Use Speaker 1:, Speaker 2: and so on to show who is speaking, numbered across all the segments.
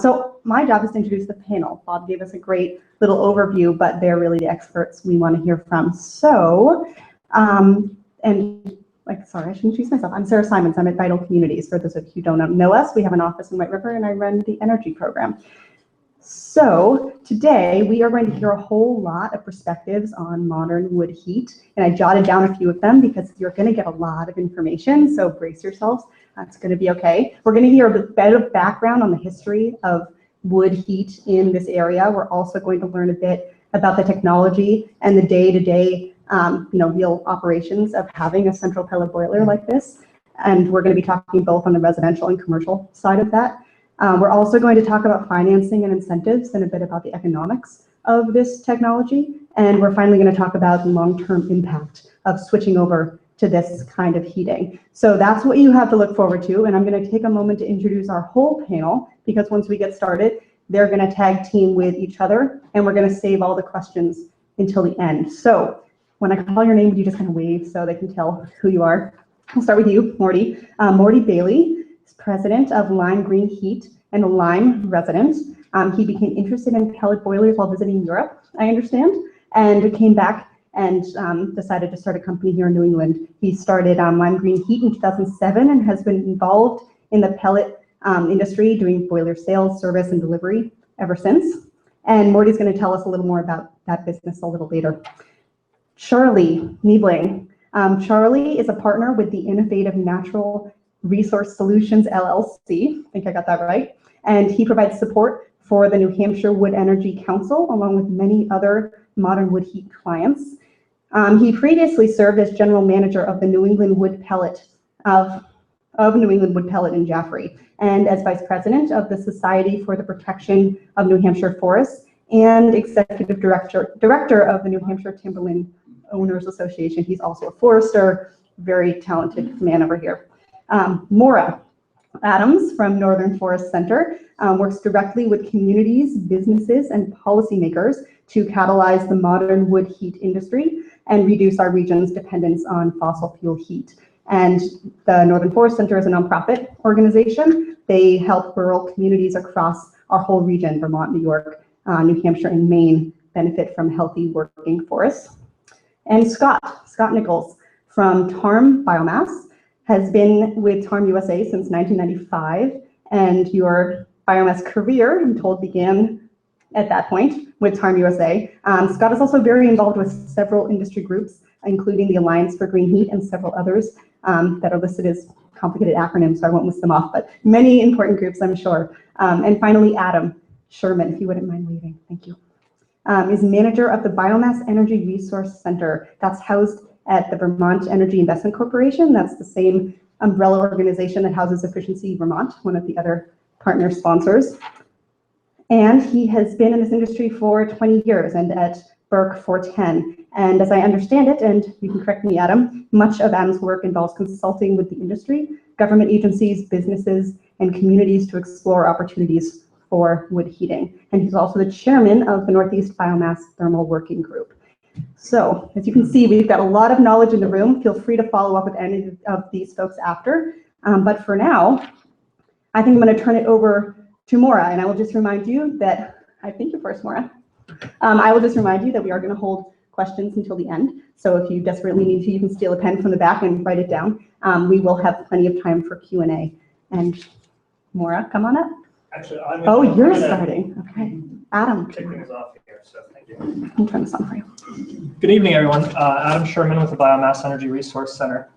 Speaker 1: So my job is to introduce the panel. Bob gave us a great little overview, but they're really the experts we want to hear from. So, sorry, I shouldn't introduce myself. I'm Sarah Simons. I'm at Vital Communities. For those of you who don't know us, we have an office in White River, and I run the energy program. So today we are going to hear a whole lot of perspectives on modern wood heat, and I jotted down a few of them because you're going to get a lot of information, so brace yourselves. That's going to be okay. We're going to hear a bit of background on the history of wood heat in this area. We're also going to learn a bit about the technology and the day-to-day real operations of having a central pellet boiler like this. And we're going to be talking both on the residential and commercial side of that. We're also going to talk about financing and incentives and a bit about the economics of this technology. And we're finally going to talk about the long-term impact of switching over to this kind of heating. So that's what you have to look forward to. And I'm going to take a moment to introduce our whole panel, because once we get started, they're going to tag team with each other, and we're going to save all the questions until the end. So when I call your name, would you just kind of wave so they can tell who you are? We'll start with you, Morty. Morty Bailey is president of Lime Green Heat and a Lime resident. He became interested in pellet boilers while visiting Europe, I understand, and came back and decided to start a company here in New England. He started Lime Green Heat in 2007 and has been involved in the pellet industry, doing boiler sales, service, and delivery ever since. And Morty's going to tell us a little more about that business a little later. Charlie Niebling. Charlie is a partner with the Innovative Natural Resource Solutions LLC. I think I got that right. And he provides support for the New Hampshire Wood Energy Council, along with many other modern wood heat clients. He previously served as general manager of the New England Wood Pellet of New England Wood Pellet in Jaffrey, and as vice president of the Society for the Protection of New Hampshire Forests and executive director of the New Hampshire Timberland Owners Association. He's also a forester, very talented man over here. Maura Adams from Northern Forest Center works directly with communities, businesses, and policymakers to catalyze the modern wood heat industry and reduce our region's dependence on fossil fuel heat. And the Northern Forest Center is a nonprofit organization. They help rural communities across our whole region, Vermont, New York, New Hampshire, and Maine, benefit from healthy working forests. And Scott Nichols from Tarm Biomass has been with Tarm USA since 1995, and your biomass career, I'm told, began at that point with Tarm USA. Scott is also very involved with several industry groups, including the Alliance for Green Heat and several others that are listed as complicated acronyms, so I won't list them off, but many important groups, I'm sure. And finally, Adam Sherman, if you wouldn't mind waving, thank you, is manager of the Biomass Energy Resource Center that's housed at the Vermont Energy Investment Corporation. That's the same umbrella organization that houses Efficiency Vermont, one of the other partner sponsors. And he has been in this industry for 20 years and at Burke for 10. And as I understand it, and you can correct me, Adam, much of Adam's work involves consulting with the industry, government agencies, businesses, and communities to explore opportunities for wood heating. And he's also the chairman of the Northeast Biomass Thermal Working Group. So as you can see, we've got a lot of knowledge in the room. Feel free to follow up with any of these folks after. But for now, I think I'm going to turn it over to Maura, and I will just remind you that, I think you're first, Maura. I will just remind you that we are going to hold questions until the end. So if you desperately need to, you can steal a pen from the back and write it down. We will have plenty of time for Q&A. And Maura, come on up.
Speaker 2: Actually,
Speaker 1: you're starting. Okay. Adam.
Speaker 2: Kick things off here, so thank you.
Speaker 1: I'll turn this on for you.
Speaker 2: Good evening, everyone. Adam Sherman with the Biomass Energy Resource Center.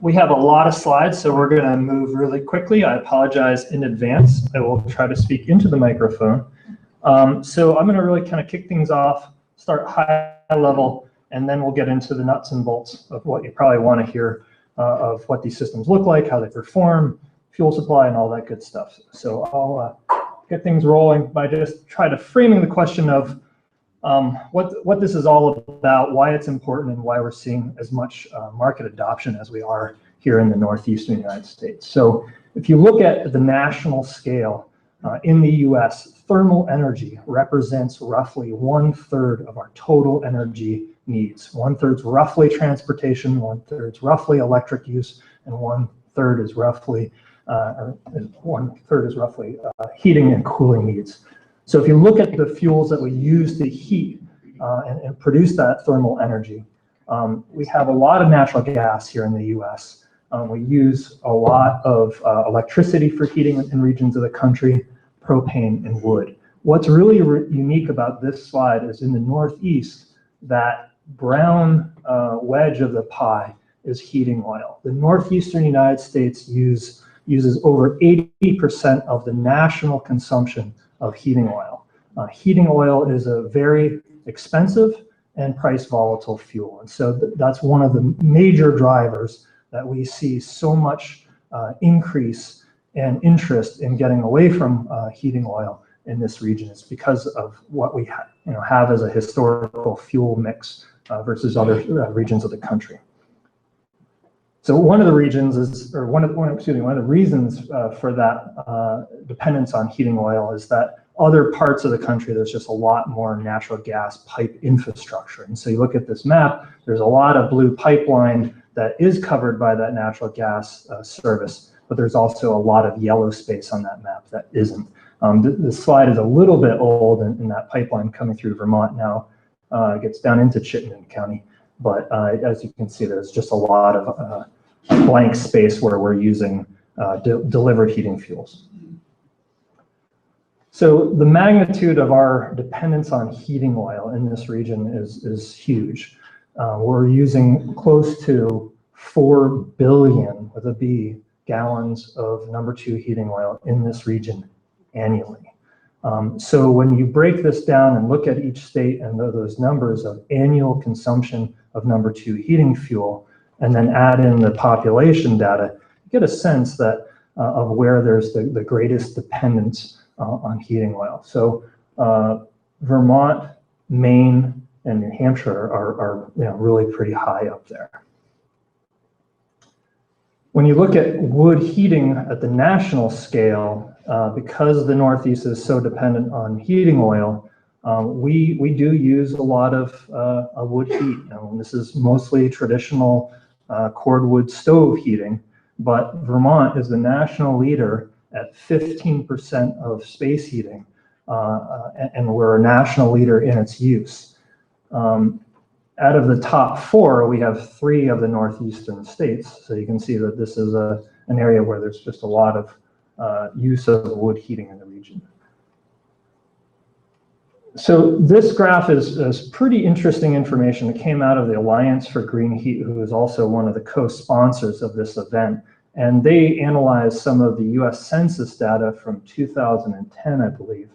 Speaker 2: We have a lot of slides, so we're going to move really quickly. I apologize in advance. I will try to speak into the microphone. So I'm going to really kind of kick things off, start high level, and then we'll get into the nuts and bolts of what you probably want to hear of what these systems look like, how they perform, fuel supply, and all that good stuff. So I'll get things rolling by just try to framing the question of what this is all about, why it's important, and why we're seeing as much market adoption as we are here in the Northeastern United States. So if you look at the national scale, in the US, thermal energy represents roughly 1/3 of our total energy needs. 1/3 is roughly transportation, 1/3 is roughly electric use, and 1/3 is roughly or 1/3 is roughly heating and cooling needs. So if you look at the fuels that we use to heat and produce that thermal energy, we have a lot of natural gas here in the US. We use a lot of electricity for heating in regions of the country, propane and wood. What's really unique about this slide is in the Northeast, that brown wedge of the pie is heating oil. The Northeastern United States uses over 80% of the national consumption of heating oil. Heating oil is a very expensive and price volatile fuel. And so that's one of the major drivers that we see so much increase and interest in getting away from heating oil in this region. Is because of what we have as a historical fuel mix versus other regions of the country. So one of the regions is, or one of the reasons for that dependence on heating oil is that other parts of the country, there's just a lot more natural gas pipe infrastructure. And so you look at this map, there's a lot of blue pipeline that is covered by that natural gas service, but there's also a lot of yellow space on that map that isn't. This slide is a little bit old, and that pipeline coming through Vermont now gets down into Chittenden County. But as you can see, there's just a lot of blank space where we're using delivered heating fuels. So the magnitude of our dependence on heating oil in this region is huge. We're using close to 4 billion, with a B, gallons of number 2 heating oil in this region annually. So when you break this down and look at each state and those numbers of annual consumption of number 2 heating fuel, and then add in the population data, you get a sense that of where there's the greatest dependence on heating oil. So Vermont, Maine, and New Hampshire are really pretty high up there. When you look at wood heating at the national scale, because the Northeast is so dependent on heating oil, we do use a lot of wood heat. This is mostly traditional cordwood stove heating, but Vermont is the national leader at 15% of space heating, and we're a national leader in its use. Out of the top 4, we have 3 of the northeastern states. So you can see that this is an area where there's just a lot of use of wood heating in the region. So this graph is pretty interesting information that came out of the Alliance for Green Heat, who is also one of the co-sponsors of this event. And they analyzed some of the US Census data from 2010, I believe,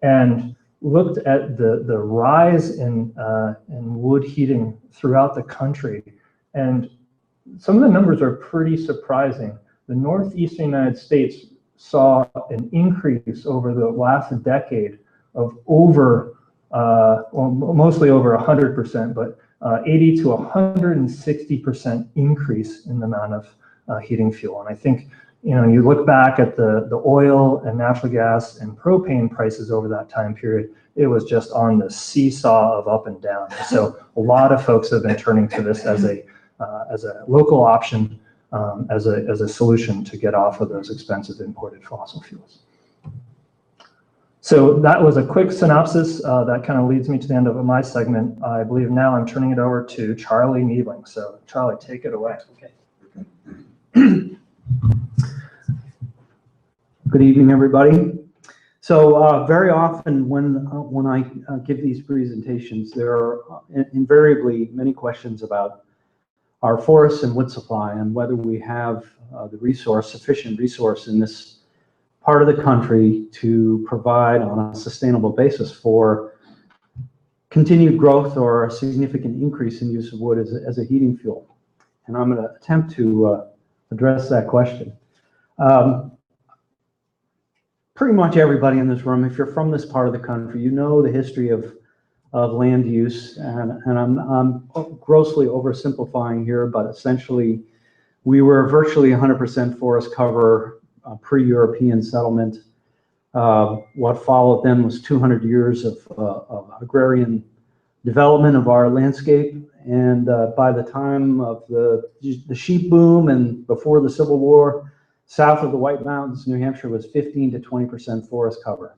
Speaker 2: and looked at the rise in wood heating throughout the country. And some of the numbers are pretty surprising. The Northeastern United States saw an increase over the last decade of over, well, mostly over 100%, but 80 to 160% increase in the amount of heating fuel. And I think, you look back at the oil and natural gas and propane prices over that time period, it was just on the seesaw of up and down. So a lot of folks have been turning to this as a local option, as a solution to get off of those expensive imported fossil fuels. So that was a quick synopsis. That kind of leads me to the end of my segment. I believe now I'm turning it over to Charlie Niebling. So Charlie, take it away.
Speaker 3: Okay. Good evening, everybody. So very often when I give these presentations, there are invariably many questions about our forests and wood supply and whether we have the sufficient resource in this part of the country to provide on a sustainable basis for continued growth or a significant increase in use of wood as a heating fuel. And I'm going to attempt to address that question. Pretty much everybody in this room, if you're from this part of the country, you know the history of land use, and I'm grossly oversimplifying here, but essentially we were virtually 100% forest cover pre-European settlement. What followed then was 200 years of agrarian development of our landscape, and by the time of the sheep boom and before the Civil War, South of the White Mountains, New Hampshire was 15 to 20% forest cover.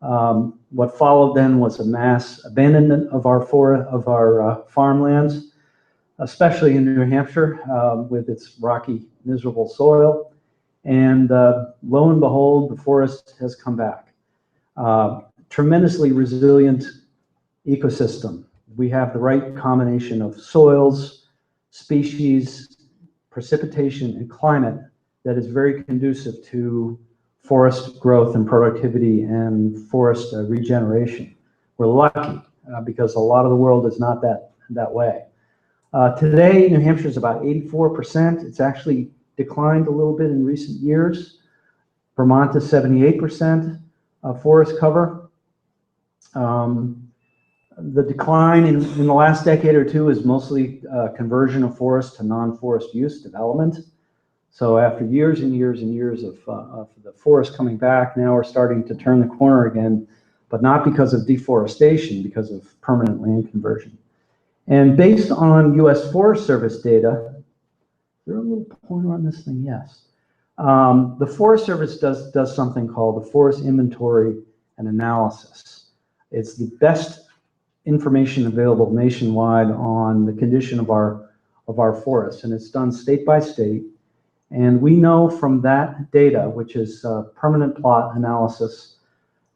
Speaker 3: What followed then was a mass abandonment of our farmlands, especially in New Hampshire with its rocky, miserable soil. And lo and behold, the forest has come back. Tremendously resilient ecosystem. We have the right combination of soils, species, precipitation, and climate that is very conducive to forest growth and productivity and forest regeneration. We're lucky because a lot of the world is not that way. Today, New Hampshire is about 84%. It's actually declined a little bit in recent years. Vermont is 78% forest cover. The decline in the last decade or two is mostly conversion of forest to non-forest use development. So after years and years and years of the forest coming back, now we're starting to turn the corner again, but not because of deforestation, because of permanent land conversion. And based on U.S. Forest Service data, is there a little pointer on this thing? Yes. The Forest Service does something called the Forest Inventory and Analysis. It's the best information available nationwide on the condition of our forests, and it's done state by state. And we know from that data, which is permanent plot analysis,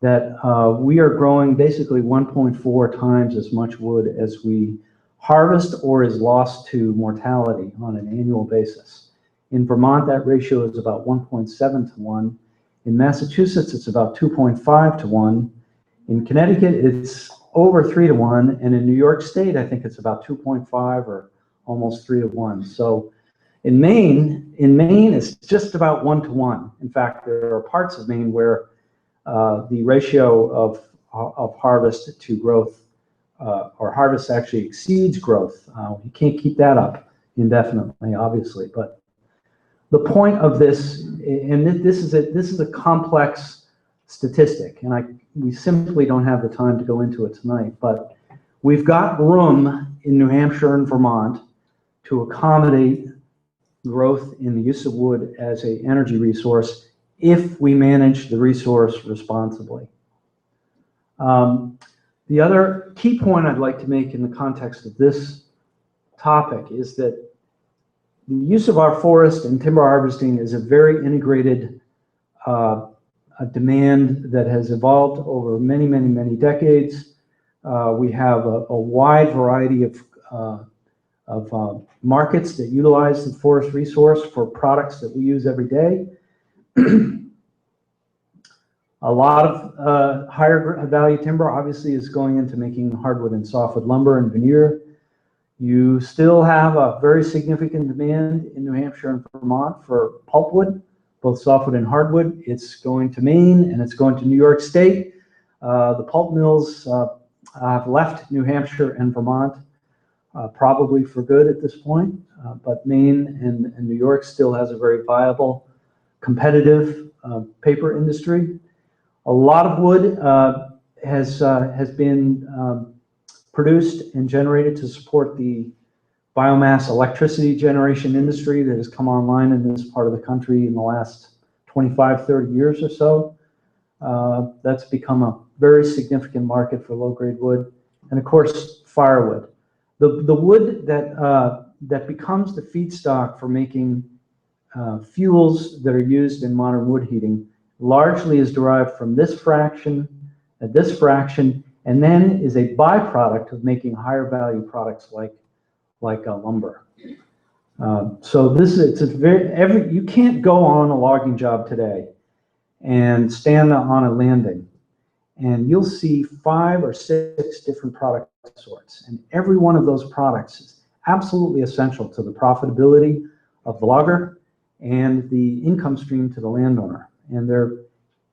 Speaker 3: that we are growing basically 1.4 times as much wood as we harvest or is lost to mortality on an annual basis. In Vermont, that ratio is about 1.7 to 1. In Massachusetts, it's about 2.5 to 1. In Connecticut, it's over 3 to 1. And in New York State, I think it's about 2.5 or almost 3 to 1. So in Maine, it's just about 1 to 1. In fact, there are parts of Maine where the ratio of harvest to growth or harvest actually exceeds growth. You can't keep that up indefinitely, obviously. But the point of this, and this is a complex statistic, and we simply don't have the time to go into it tonight. But we've got room in New Hampshire and Vermont to accommodate growth in the use of wood as an energy resource if we manage the resource responsibly. The other key point I'd like to make in the context of this topic is that the use of our forest and timber harvesting is a very integrated demand that has evolved over many, many, many decades. We have a wide variety of markets that utilize the forest resource for products that we use every day. A lot of higher value timber obviously is going into making hardwood and softwood lumber and veneer. You still have a very significant demand in New Hampshire and Vermont for pulpwood, both softwood and hardwood. It's going to Maine and it's going to New York State. The pulp mills have left New Hampshire and Vermont probably for good at this point, but Maine and New York still has a very viable, competitive paper industry. A lot of wood has been produced and generated to support the biomass electricity generation industry that has come online in this part of the country in the last 25, 30 years or so. That's become a very significant market for low-grade wood. And of course, firewood. The wood that becomes the feedstock for making fuels that are used in modern wood heating largely is derived from this fraction, and then is a byproduct of making higher value products like lumber. So you can't go on a logging job today and stand on a landing and you'll see 5 or 6 different product sorts, and every one of those products is absolutely essential to the profitability of the logger and the income stream to the landowner, and they're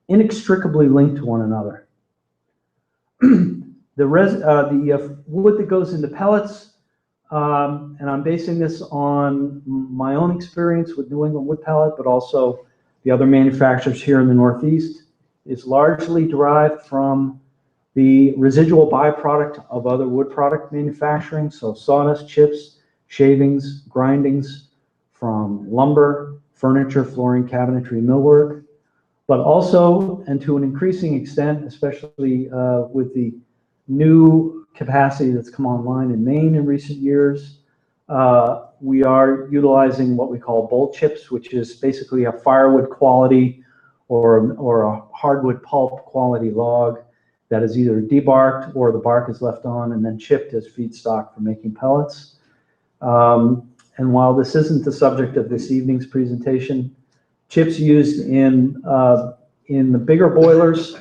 Speaker 3: inextricably linked to one another. The wood that goes into pellets, and I'm basing this on my own experience with New England Wood Pellet, but also the other manufacturers here in the Northeast, is largely derived from the residual byproduct of other wood product manufacturing, so sawdust, chips, shavings, grindings from lumber, furniture, flooring, cabinetry, millwork, but also, and to an increasing extent, especially with the new capacity that's come online in Maine in recent years, we are utilizing what we call bolt chips, which is basically a firewood quality or a hardwood pulp quality log that is either debarked or the bark is left on and then chipped as feedstock for making pellets. And while this isn't the subject of this evening's presentation, chips used in the bigger boilers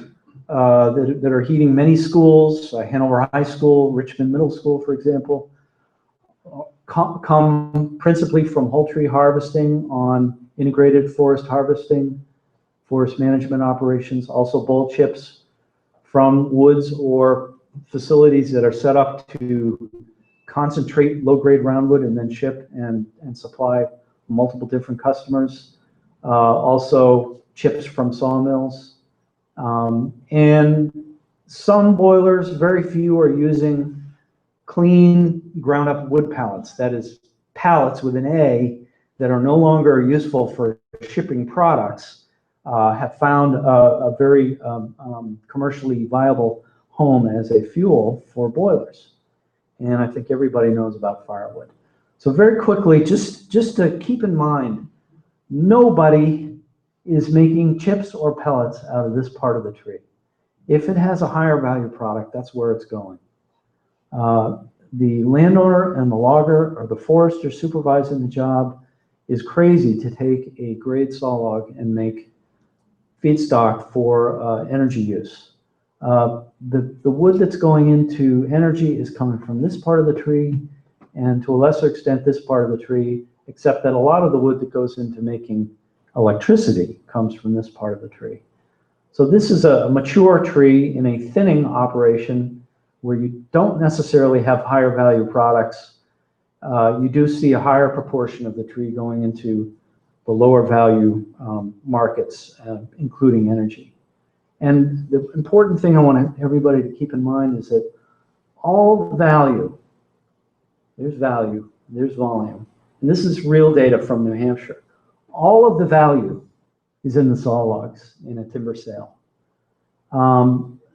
Speaker 3: that are heating many schools, Hanover High School, Richmond Middle School, for example, come principally from whole tree harvesting on integrated forest harvesting, forest management operations, also bolt chips from woods or facilities that are set up to concentrate low-grade roundwood and then ship and supply multiple different customers. Also chips from sawmills. And some boilers, very few, are using clean ground up wood pallets, that is pallets with an A that are no longer useful for shipping products, have found a very commercially viable home as a fuel for boilers. And I think everybody knows about firewood. So very quickly, just to keep in mind, nobody is making chips or pellets out of this part of the tree. If it has a higher value product, that's where it's going. The landowner and the logger or the forester supervising the job is crazy to take a grade saw log and make feedstock for energy use. The wood that's going into energy is coming from this part of the tree, and to a lesser extent this part of the tree, except that a lot of the wood that goes into making electricity comes from this part of the tree. So this is a mature tree in a thinning operation where you don't necessarily have higher value products. You do see a higher proportion of the tree going into the lower value markets, including energy. And the important thing I want everybody to keep in mind is that all value, there's volume, and this is real data from New Hampshire. All of the value is in the saw logs in a timber sale.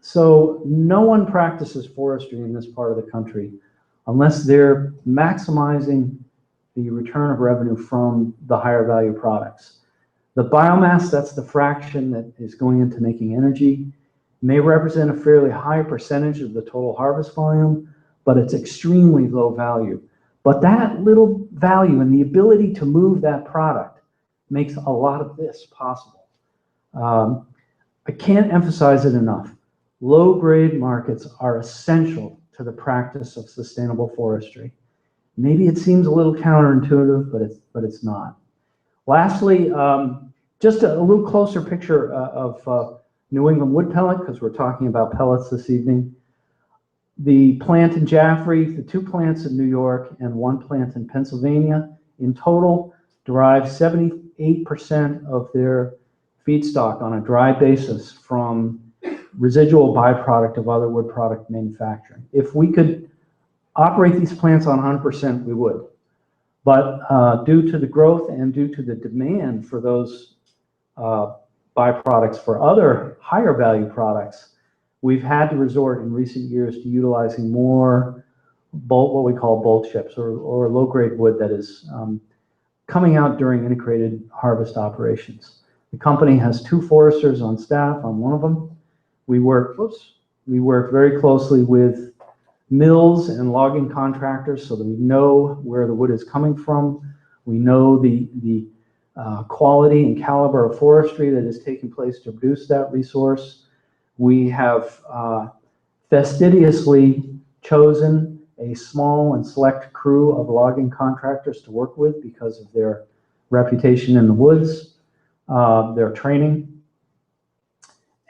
Speaker 3: So no one practices forestry in this part of the country unless they're maximizing the return of revenue from the higher value products. The biomass, that's the fraction that is going into making energy, may represent a fairly high percentage of the total harvest volume, but it's extremely low value. But that little value and the ability to move that product makes a lot of this possible. I can't emphasize it enough. Low-grade markets are essential to the practice of sustainable forestry. Maybe it seems a little counterintuitive, but it's not. Lastly, just a little closer picture of New England wood pellet, because we're talking about pellets this evening. The plant in Jaffrey, the 2 plants in New York, and 1 plant in Pennsylvania in total derive 78% of their feedstock on a dry basis from residual byproduct of other wood product manufacturing. If we could operate these plants on 100%, we would. But due to the growth and due to the demand for those byproducts for other higher value products, we've had to resort in recent years to utilizing more what we call bolt chips or low-grade wood that is coming out during integrated harvest operations. The company has 2 foresters on staff on one of them. We work very closely with mills and logging contractors so that we know where the wood is coming from. We know the quality and caliber of forestry that is taking place to produce that resource. We have fastidiously chosen a small and select crew of logging contractors to work with because of their reputation in the woods, their training.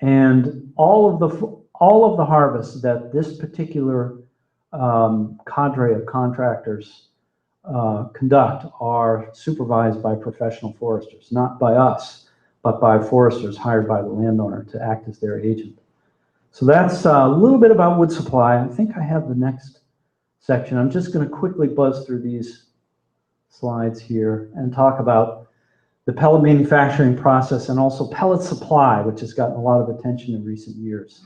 Speaker 3: And all of the harvests that this particular cadre of contractors conduct are supervised by professional foresters, not by us, but by foresters hired by the landowner to act as their agent. So that's a little bit about wood supply. I think I have the next section. I'm just going to quickly buzz through these slides here and talk about the pellet manufacturing process, and also pellet supply, which has gotten a lot of attention in recent years.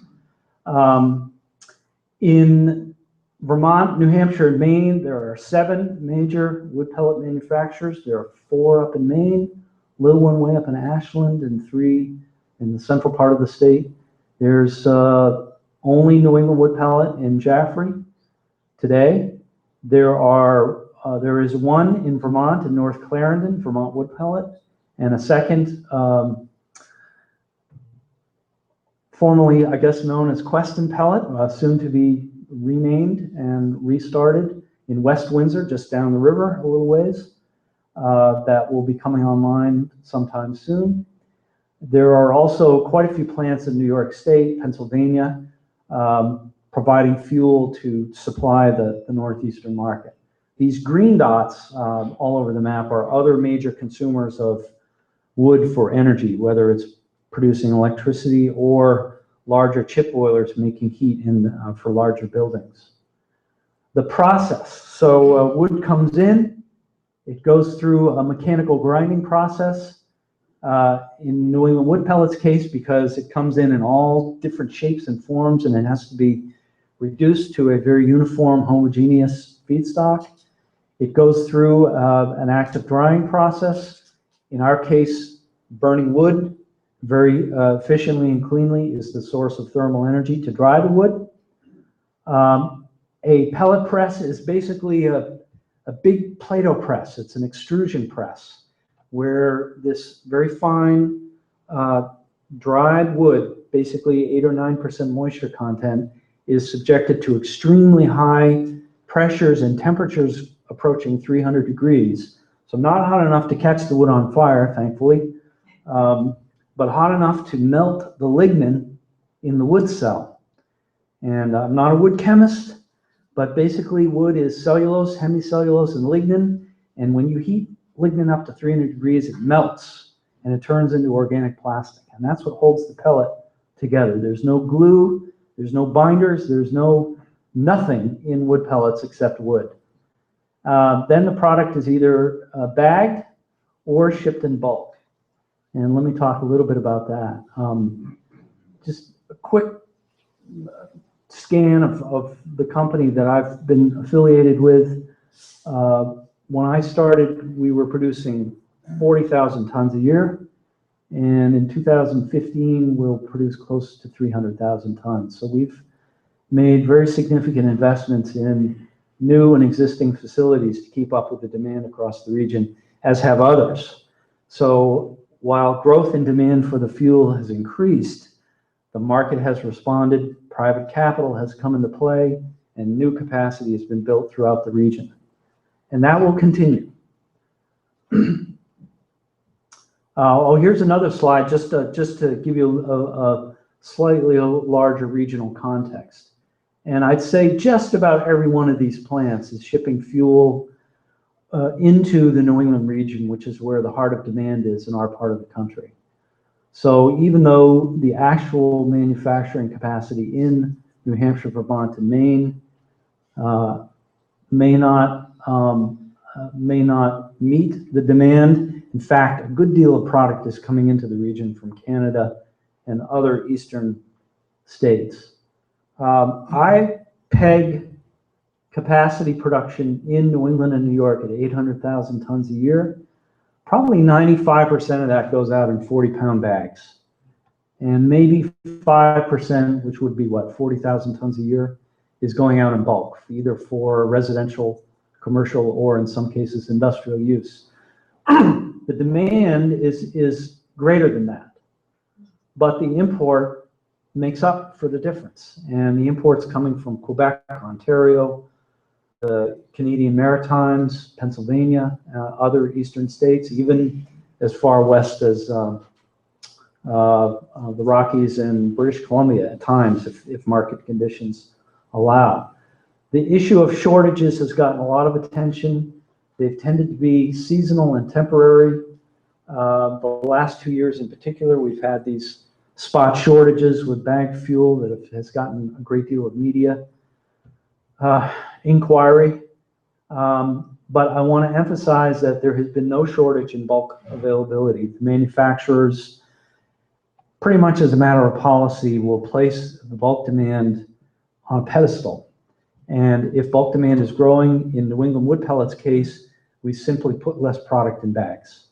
Speaker 3: In Vermont, New Hampshire, and Maine, there are 7 major wood pellet manufacturers. There are 4 up in Maine, a little one way up in Ashland, and 3 in the central part of the state. There's only New England Wood Pellet in Jaffrey today. There is one in Vermont, in North Clarendon, Vermont Wood Pellet, and a second, formerly, I guess, known as Queston Pellet, soon to be renamed and restarted in West Windsor, just down the river a little ways. That will be coming online sometime soon. There are also quite a few plants in New York State, Pennsylvania, providing fuel to supply the northeastern market. These green dots all over the map are other major consumers of wood for energy, whether it's producing electricity or larger chip boilers making heat for larger buildings. The process, so wood comes in, it goes through a mechanical grinding process. In New England Wood Pellets case, because it comes in all different shapes and forms, and it has to be reduced to a very uniform, homogeneous feedstock. It goes through an active drying process. In our case, burning wood very efficiently and cleanly is the source of thermal energy to dry the wood. A pellet press is basically a big Play-Doh press. It's an extrusion press, where this very fine dried wood, basically 8 or 9% moisture content, is subjected to extremely high pressures and temperatures approaching 300 degrees. So not hot enough to catch the wood on fire, thankfully, but hot enough to melt the lignin in the wood cell. And I'm not a wood chemist, but basically wood is cellulose, hemicellulose, and lignin. And when you heat lignin up to 300 degrees, it melts and it turns into organic plastic. And that's what holds the pellet together. There's no glue, there's no binders, there's nothing in wood pellets except wood. Then the product is either bagged or shipped in bulk. And let me talk a little bit about that. Just a quick scan of the company that I've been affiliated with. When I started, we were producing 40,000 tons a year, and in 2015, we'll produce close to 300,000 tons. So we've made very significant investments in new and existing facilities to keep up with the demand across the region, as have others. So while growth in demand for the fuel has increased, the market has responded, private capital has come into play, and new capacity has been built throughout the region. And that will continue. Here's another slide just to give you a slightly larger regional context. And I'd say just about every one of these plants is shipping fuel into the New England region, which is where the heart of demand is in our part of the country. So even though the actual manufacturing capacity in New Hampshire, Vermont, and Maine may not meet the demand. In fact, a good deal of product is coming into the region from Canada and other eastern states. I peg capacity production in New England and New York at 800,000 tons a year. Probably 95% of that goes out in 40-pound bags. And maybe 5%, which would be what, 40,000 tons a year, is going out in bulk, either for residential, commercial, or in some cases industrial use. The demand is greater than that, but the import makes up for the difference. And the import's coming from Quebec, Ontario, the Canadian Maritimes, Pennsylvania, other eastern states, even as far west as the Rockies and British Columbia at times, if market conditions allow. The issue of shortages has gotten a lot of attention. They've tended to be seasonal and temporary. The last 2 years in particular, we've had these spot shortages with bagged fuel that has gotten a great deal of media inquiry. but I want to emphasize that there has been no shortage in bulk availability. The manufacturers, pretty much as a matter of policy, will place the bulk demand on a pedestal. And if bulk demand is growing, in New England Wood Pellets case, we simply put less product in bags.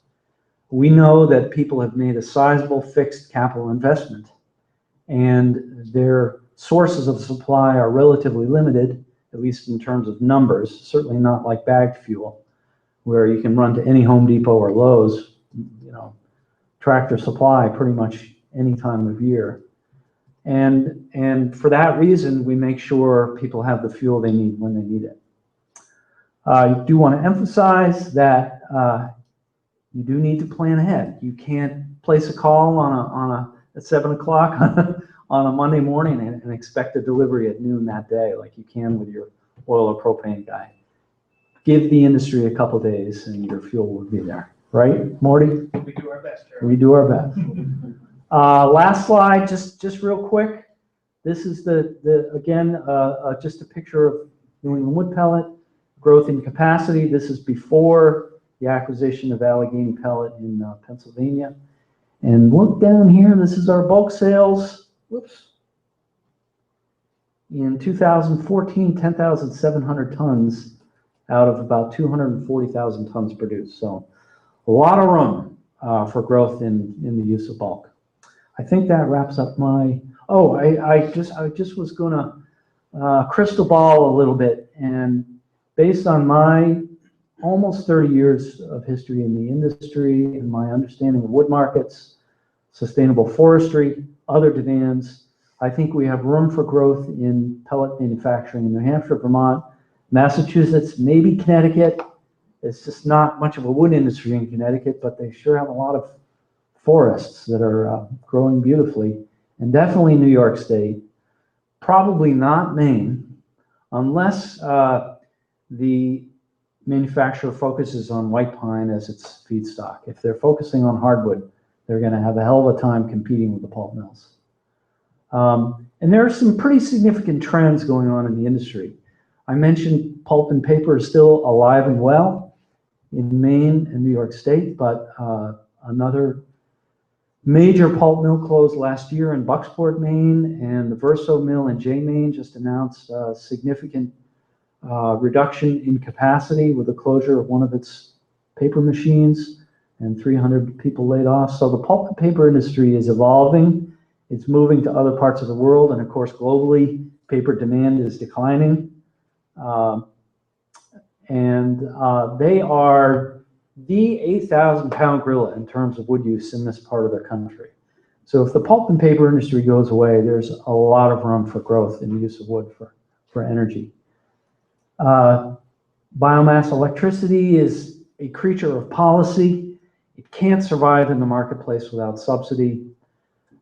Speaker 3: We know that people have made a sizable fixed capital investment, and their sources of supply are relatively limited, at least in terms of numbers, certainly not like bagged fuel, where you can run to any Home Depot or Lowe's, Tractor Supply pretty much any time of year. And for that reason, we make sure people have the fuel they need when they need it. I do want to emphasize that you do need to plan ahead. You can't place a call at 7 o'clock on a Monday morning and expect a delivery at noon that day like you can with your oil or propane guy. Give the industry a couple days and your fuel will be there. Right, Morty?
Speaker 4: We do our best, Jerry.
Speaker 3: We do our best. Last slide, just real quick. This is again, just a picture of New England Wood Pellet, growth in capacity. This is before the acquisition of Allegheny Pellet in Pennsylvania. And look down here, this is our bulk sales. Whoops. In 2014, 10,700 tons out of about 240,000 tons produced. So a lot of room for growth in the use of bulk. I think that wraps up my, I just was gonna crystal ball a little bit, and based on my almost 30 years of history in the industry and my understanding of wood markets, sustainable forestry, other demands, I think we have room for growth in pellet manufacturing in New Hampshire, Vermont, Massachusetts, maybe Connecticut. It's just not much of a wood industry in Connecticut, but they sure have a lot of forests that are growing beautifully, and definitely New York State, probably not Maine, unless the manufacturer focuses on white pine as its feedstock. If they're focusing on hardwood, they're going to have a hell of a time competing with the pulp mills. And there are some pretty significant trends going on in the industry. I mentioned pulp and paper is still alive and well in Maine and New York State, but another major pulp mill closed last year in Bucksport, Maine, and the Verso mill in Jay, Maine just announced a significant reduction in capacity with the closure of one of its paper machines and 300 people laid off. So the pulp and paper industry is evolving. It's moving to other parts of the world, and of course, globally, paper demand is declining. They are the 8,000-pound gorilla in terms of wood use in this part of the country. So if the pulp and paper industry goes away, there's a lot of room for growth in the use of wood for energy. Biomass electricity is a creature of policy. It can't survive in the marketplace without subsidy.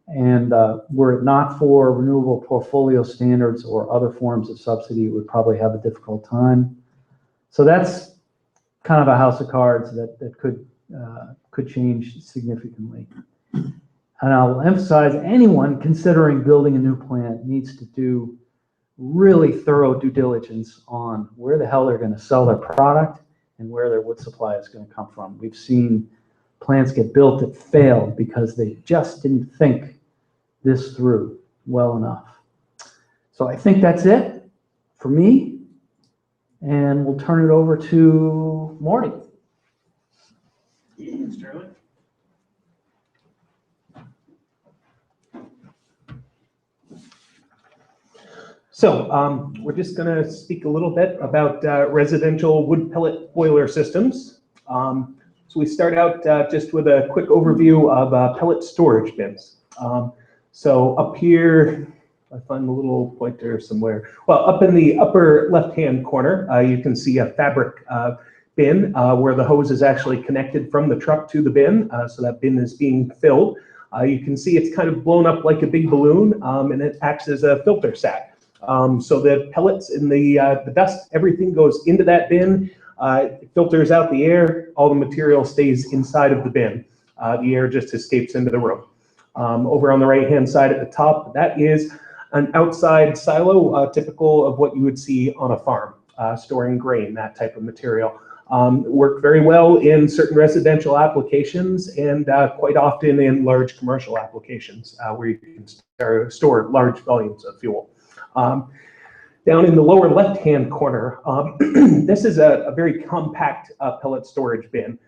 Speaker 3: And were it not for renewable portfolio standards or other forms of subsidy, it would probably have a difficult time. So that's kind of a house of cards that could change significantly. And I'll emphasize, anyone considering building a new plant needs to do really thorough due diligence on where the hell they're going to sell their product and where their wood supply is going to come from. We've seen plants get built that failed because they just didn't think this through well enough. So I think that's it for me, and we'll turn it over to Morty.
Speaker 4: Thanks, Charlie. So we're just going to speak a little bit about residential wood pellet boiler systems. So we start out just with a quick overview of pellet storage bins. So up here, I find a little pointer somewhere. Well, up in the upper left-hand corner, you can see a fabric bin where the hose is actually connected from the truck to the bin. So that bin is being filled. You can see it's kind of blown up like a big balloon, and it acts as a filter sac. So the pellets and the dust, everything goes into that bin. It filters out the air. All the material stays inside of the bin. The air just escapes into the room. Over on the right-hand side at the top, that is an outside silo, typical of what you would see on a farm, storing grain, that type of material. Work very well in certain residential applications and quite often in large commercial applications where you can store large volumes of fuel. Down in the lower left-hand corner, this is a very compact pellet storage bin.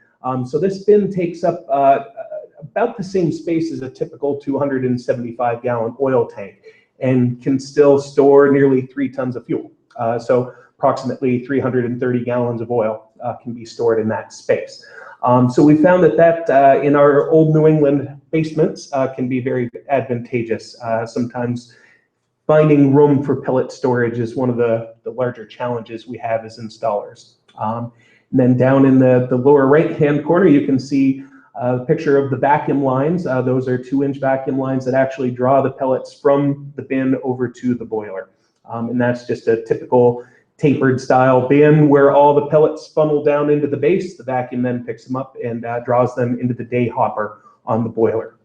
Speaker 4: So this bin takes up about the same space as a typical 275-gallon oil tank and can still store nearly 3 tons of fuel. So approximately 330 gallons of oil can be stored in that space. So we found that in our old New England basements can be very advantageous. Sometimes finding room for pellet storage is one of the larger challenges we have as installers. And then down in the lower right-hand corner, you can see a picture of the vacuum lines. Those are 2-inch vacuum lines that actually draw the pellets from the bin over to the boiler. And that's just a typical tapered style bin where all the pellets funnel down into the base. The vacuum then picks them up and draws them into the day hopper on the boiler.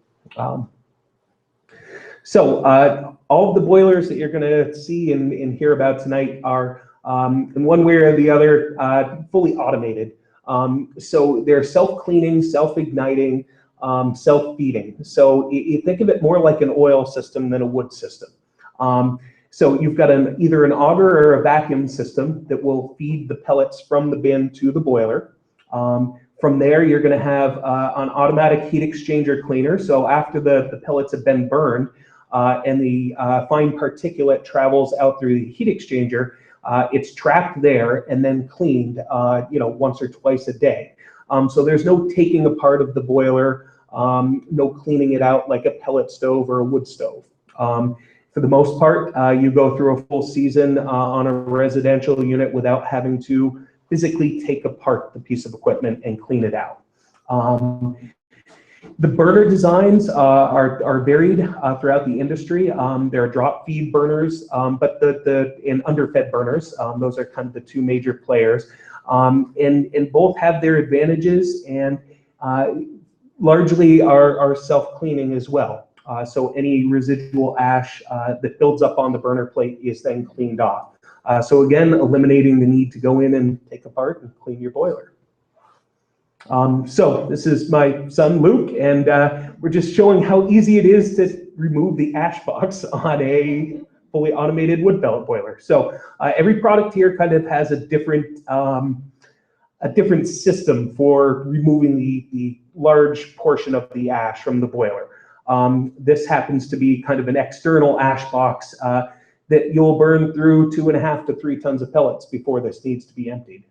Speaker 4: So all of the boilers that you're going to see and hear about tonight are in one way or the other fully automated. So they're self-cleaning, self-igniting, self-feeding. So you think of it more like an oil system than a wood system. So you've got either an auger or a vacuum system that will feed the pellets from the bin to the boiler. From there, you're going to have an automatic heat exchanger cleaner. So after the pellets have been burned and the fine particulate travels out through the heat exchanger, it's trapped there and then cleaned, once or twice a day. So there's no taking apart of the boiler, no cleaning it out like a pellet stove or a wood stove. For the most part, you go through a full season on a residential unit without having to physically take apart the piece of equipment and clean it out. The burner designs are varied throughout the industry. There are drop feed burners, but and underfed burners. Those are kind of the 2 major players. And both have their advantages and largely are self-cleaning as well. So any residual ash that builds up on the burner plate is then cleaned off. So again, eliminating the need to go in and take apart and clean your boiler. So this is my son, Luke, and we're just showing how easy it is to remove the ash box on a fully automated wood pellet boiler. So every product here kind of has a different system for removing the large portion of the ash from the boiler. This happens to be kind of an external ash box that you'll burn through 2.5 to 3 tons of pellets before this needs to be emptied.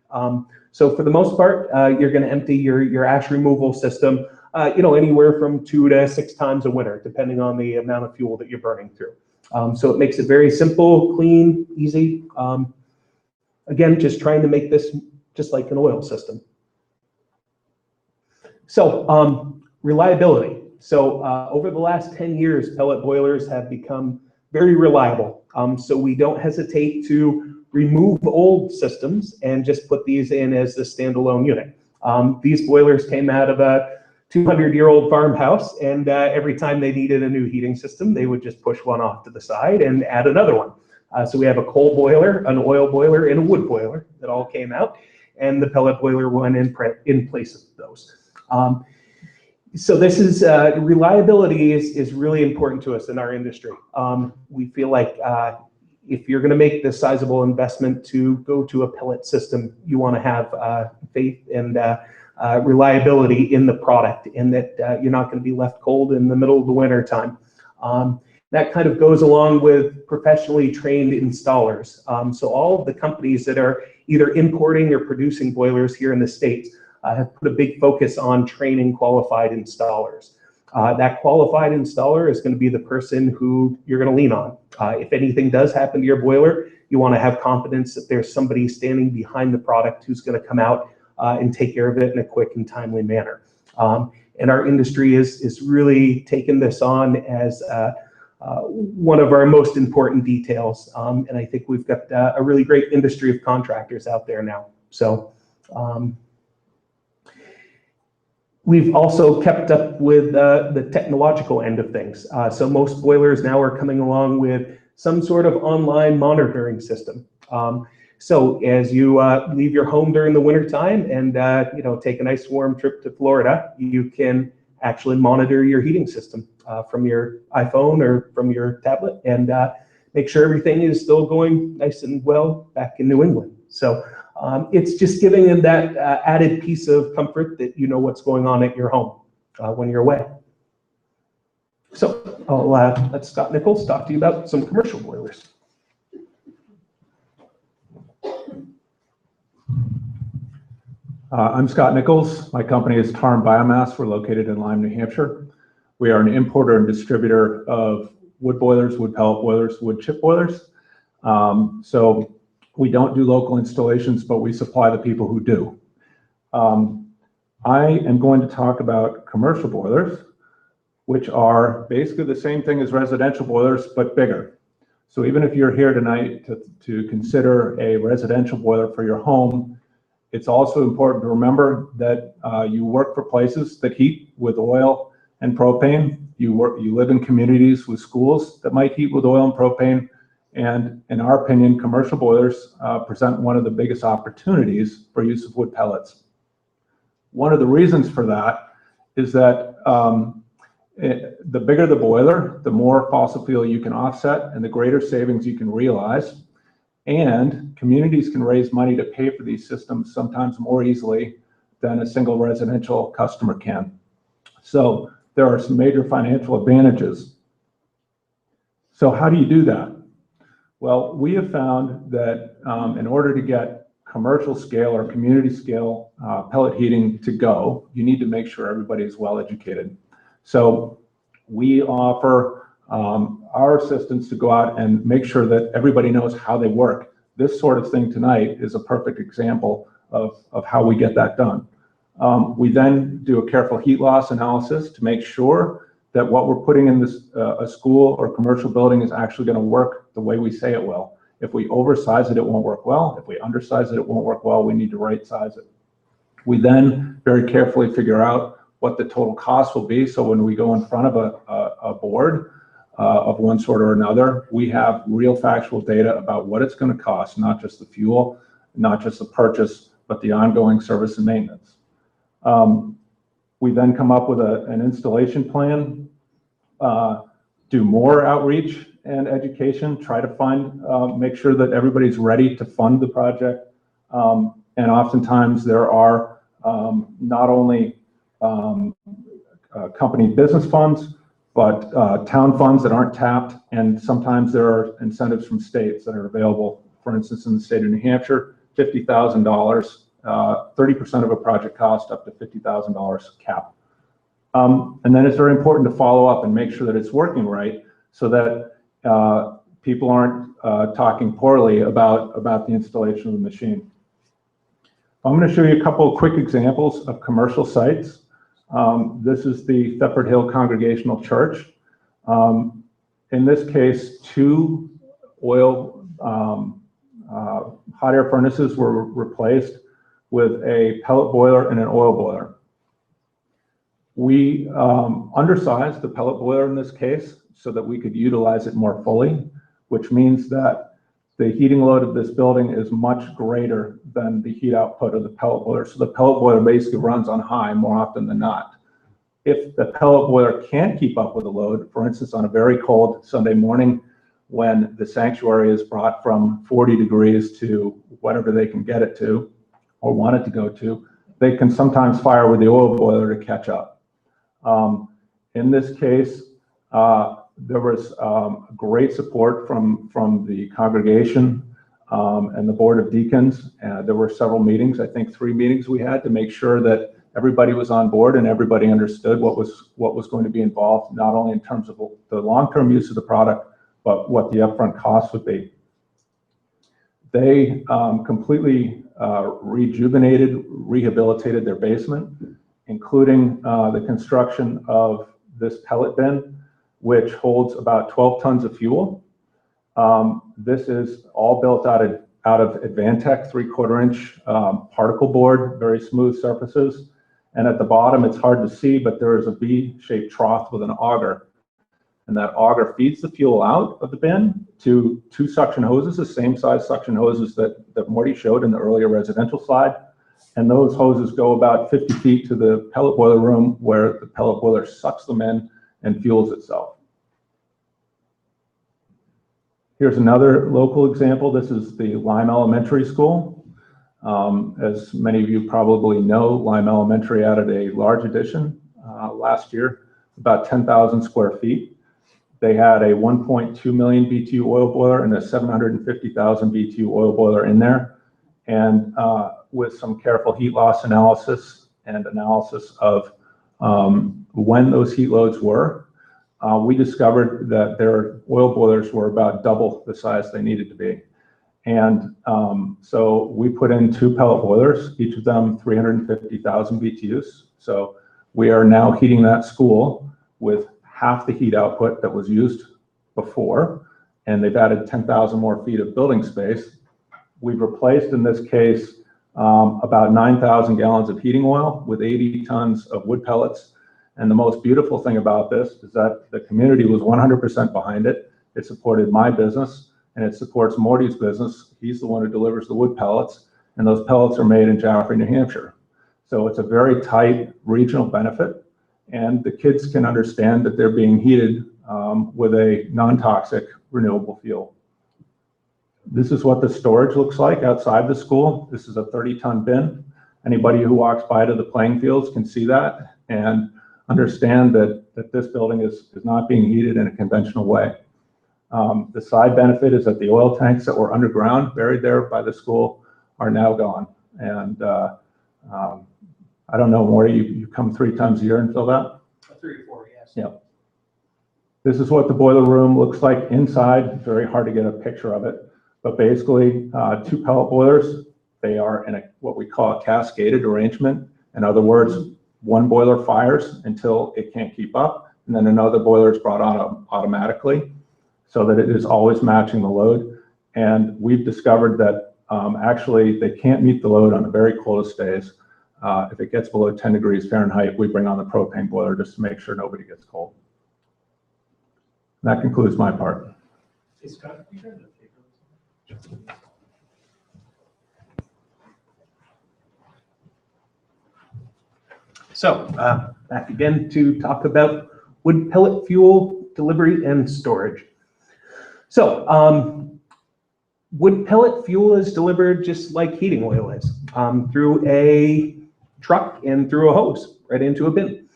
Speaker 4: So for the most part, you're going to empty your ash removal system, anywhere from 2 to 6 times a winter, depending on the amount of fuel that you're burning through. So it makes it very simple, clean, easy. Again, just trying to make this just like an oil system. So reliability. So over the last 10 years, pellet boilers have become very reliable. So we don't hesitate to remove old systems and just put these in as the standalone unit. These boilers came out of a 200-year-old farmhouse, and every time they needed a new heating system, they would just push one off to the side and add another one. So we have a coal boiler, an oil boiler, and a wood boiler that all came out, and the pellet boiler went in place of those. So this is reliability is really important to us in our industry. We feel like if you're going to make this sizable investment to go to a pellet system, you want to have faith and reliability in the product, and that you're not going to be left cold in the middle of the winter time. That kind of goes along with professionally trained installers. So all of the companies that are either importing or producing boilers here in the States have put a big focus on training qualified installers. That qualified installer is going to be the person who you're going to lean on. If anything does happen to your boiler, you want to have confidence that there's somebody standing behind the product who's going to come out and take care of it in a quick and timely manner. And our industry is really taken this on as one of our most important details. And I think we've got a really great industry of contractors out there now. So we've also kept up with the technological end of things. So most boilers now are coming along with some sort of online monitoring system. So as you leave your home during the winter time and take a nice warm trip to Florida, you can actually monitor your heating system from your iPhone or from your tablet and make sure everything is still going nice and well back in New England. So it's just giving them that added piece of comfort that you know what's going on at your home when you're away. So I'll let Scott Nichols talk to you about some commercial boilers.
Speaker 5: I'm Scott Nichols. My company is Biomass. We're located in Lyme, New Hampshire. We are an importer and distributor of wood boilers, wood pellet boilers, wood chip boilers. So we don't do local installations, but we supply the people who do. I am going to talk about commercial boilers, which are basically the same thing as residential boilers, but bigger. So even if you're here tonight to consider a residential boiler for your home, it's also important to remember that you work for places that heat with oil and propane. You live in communities with schools that might heat with oil and propane. And in our opinion, commercial boilers present one of the biggest opportunities for use of wood pellets. One of the reasons for that is that the bigger the boiler, the more fossil fuel you can offset and the greater savings you can realize. And communities can raise money to pay for these systems sometimes more easily than a single residential customer can. So there are some major financial advantages. So how do you do that? Well, we have found that in order to get commercial scale or community scale pellet heating to go, you need to make sure everybody is well educated. So we offer our assistants to go out and make sure that everybody knows how they work. This sort of thing tonight is a perfect example of how we get that done. We then do a careful heat loss analysis to make sure that what we're putting in this a school or commercial building is actually going to work the way we say it will. If we oversize it, it won't work well. If we undersize it, it won't work well. We need to right size it. We then very carefully figure out what the total cost will be. So when we go in front of a board of one sort or another, we have real factual data about what it's going to cost, not just the fuel, not just the purchase, but the ongoing service and maintenance. We then come up with an installation plan, do more outreach and education, try to find, make sure that everybody's ready to fund the project. And oftentimes there are not only company business funds, but town funds that aren't tapped, and sometimes there are incentives from states that are available. For instance, in the state of New Hampshire, $50,000, 30% of a project cost up to $50,000 cap. And then it's very important to follow up and make sure that it's working right, so that people aren't talking poorly about the installation of the machine. I'm going to show you a couple of quick examples of commercial sites. This is the Thetford Hill Congregational Church. In this case, 2 oil hot air furnaces were replaced with a pellet boiler and an oil boiler. We undersized the pellet boiler in this case so that we could utilize it more fully, which means that the heating load of this building is much greater than the heat output of the pellet boiler. So the pellet boiler basically runs on high more often than not. If the pellet boiler can't keep up with the load, for instance, on a very cold Sunday morning when the sanctuary is brought from 40 degrees to whatever they can get it to or want it to go to, they can sometimes fire with the oil boiler to catch up. In this case, there was great support from the congregation and the board of deacons. There were several meetings, I think 3 meetings we had, to make sure that everybody was on board and everybody understood what was going to be involved, not only in terms of the long-term use of the product, but what the upfront cost would be. They completely rejuvenated, rehabilitated their basement, including the construction of this pellet bin, which holds about 12 tons of fuel. This is all built out of Advantech 3/4 inch particle board, very smooth surfaces. And at the bottom, it's hard to see, but there is a V-shaped trough with an auger. and that auger feeds the fuel out of the bin to 2 suction hoses, the same size suction hoses that Morty showed in the earlier residential slide. And those hoses go about 50 feet to the pellet boiler room, where the pellet boiler sucks them in and fuels itself. Here's another local example. This is the Lime Elementary School. As many of you probably know, Lime Elementary added a large addition last year, about 10,000 square feet. They had a 1.2 million BTU oil boiler and a 750,000 BTU oil boiler in there. And with some careful heat loss analysis and analysis of when those heat loads were, we discovered that their oil boilers were about double the size they needed to be. And so we put in 2 pellet boilers, each of them 350,000 BTUs. So we are now heating that school with half the heat output that was used before, and they've added 10,000 more feet of building space. We've replaced, in this case, about 9,000 gallons of heating oil with 80 tons of wood pellets. And the most beautiful thing about this is that the community was 100% behind it. It supported my business, and it supports Morty's business. He's the one who delivers the wood pellets, and those pellets are made in Jaffrey, New Hampshire. So it's a very tight regional benefit, and the kids can understand that they're being heated with a non-toxic renewable fuel. This is what the storage looks like outside the school. This is a 30-ton bin. Anybody who walks by to the playing fields can see that and understand that this building is not being heated in a conventional way. The side benefit is that the oil tanks that were underground, buried there by the school, are now gone. And I don't know, Maura, you come 3 times a year and fill that?
Speaker 4: 3 or 4, yes.
Speaker 5: Yeah. This is what the boiler room looks like inside. Very hard to get a picture of it. But basically, 2 pellet boilers. They are in what we call a cascaded arrangement. In other words, one boiler fires until it can't keep up, and then another boiler is brought on automatically so that it is always matching the load. And we've discovered that actually they can't meet the load on the very coldest days. If it gets below 10 degrees Fahrenheit, we bring on the propane boiler just to make sure nobody gets cold. And that concludes my part.
Speaker 2: Hey, Scott, can you grab the paper?
Speaker 4: So back again to talk about wood pellet fuel delivery and storage. So wood pellet fuel is delivered just like heating oil is, through a truck and through a hose right into a bin.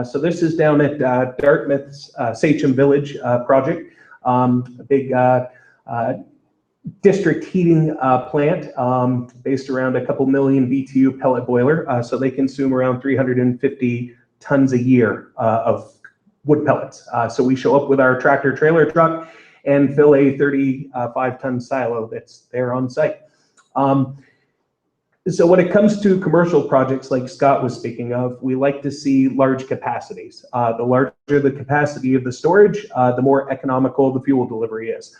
Speaker 4: So this is down at Dartmouth's Sachem Village project, a big district heating plant based around a couple million BTU pellet boiler. So they consume around 350 tons a year of wood pellets. So we show up with our tractor trailer truck and fill a 35-ton silo that's there on site. So when it comes to commercial projects like Scott was speaking of, we like to see large capacities. The larger the capacity of the storage, the more economical the fuel delivery is.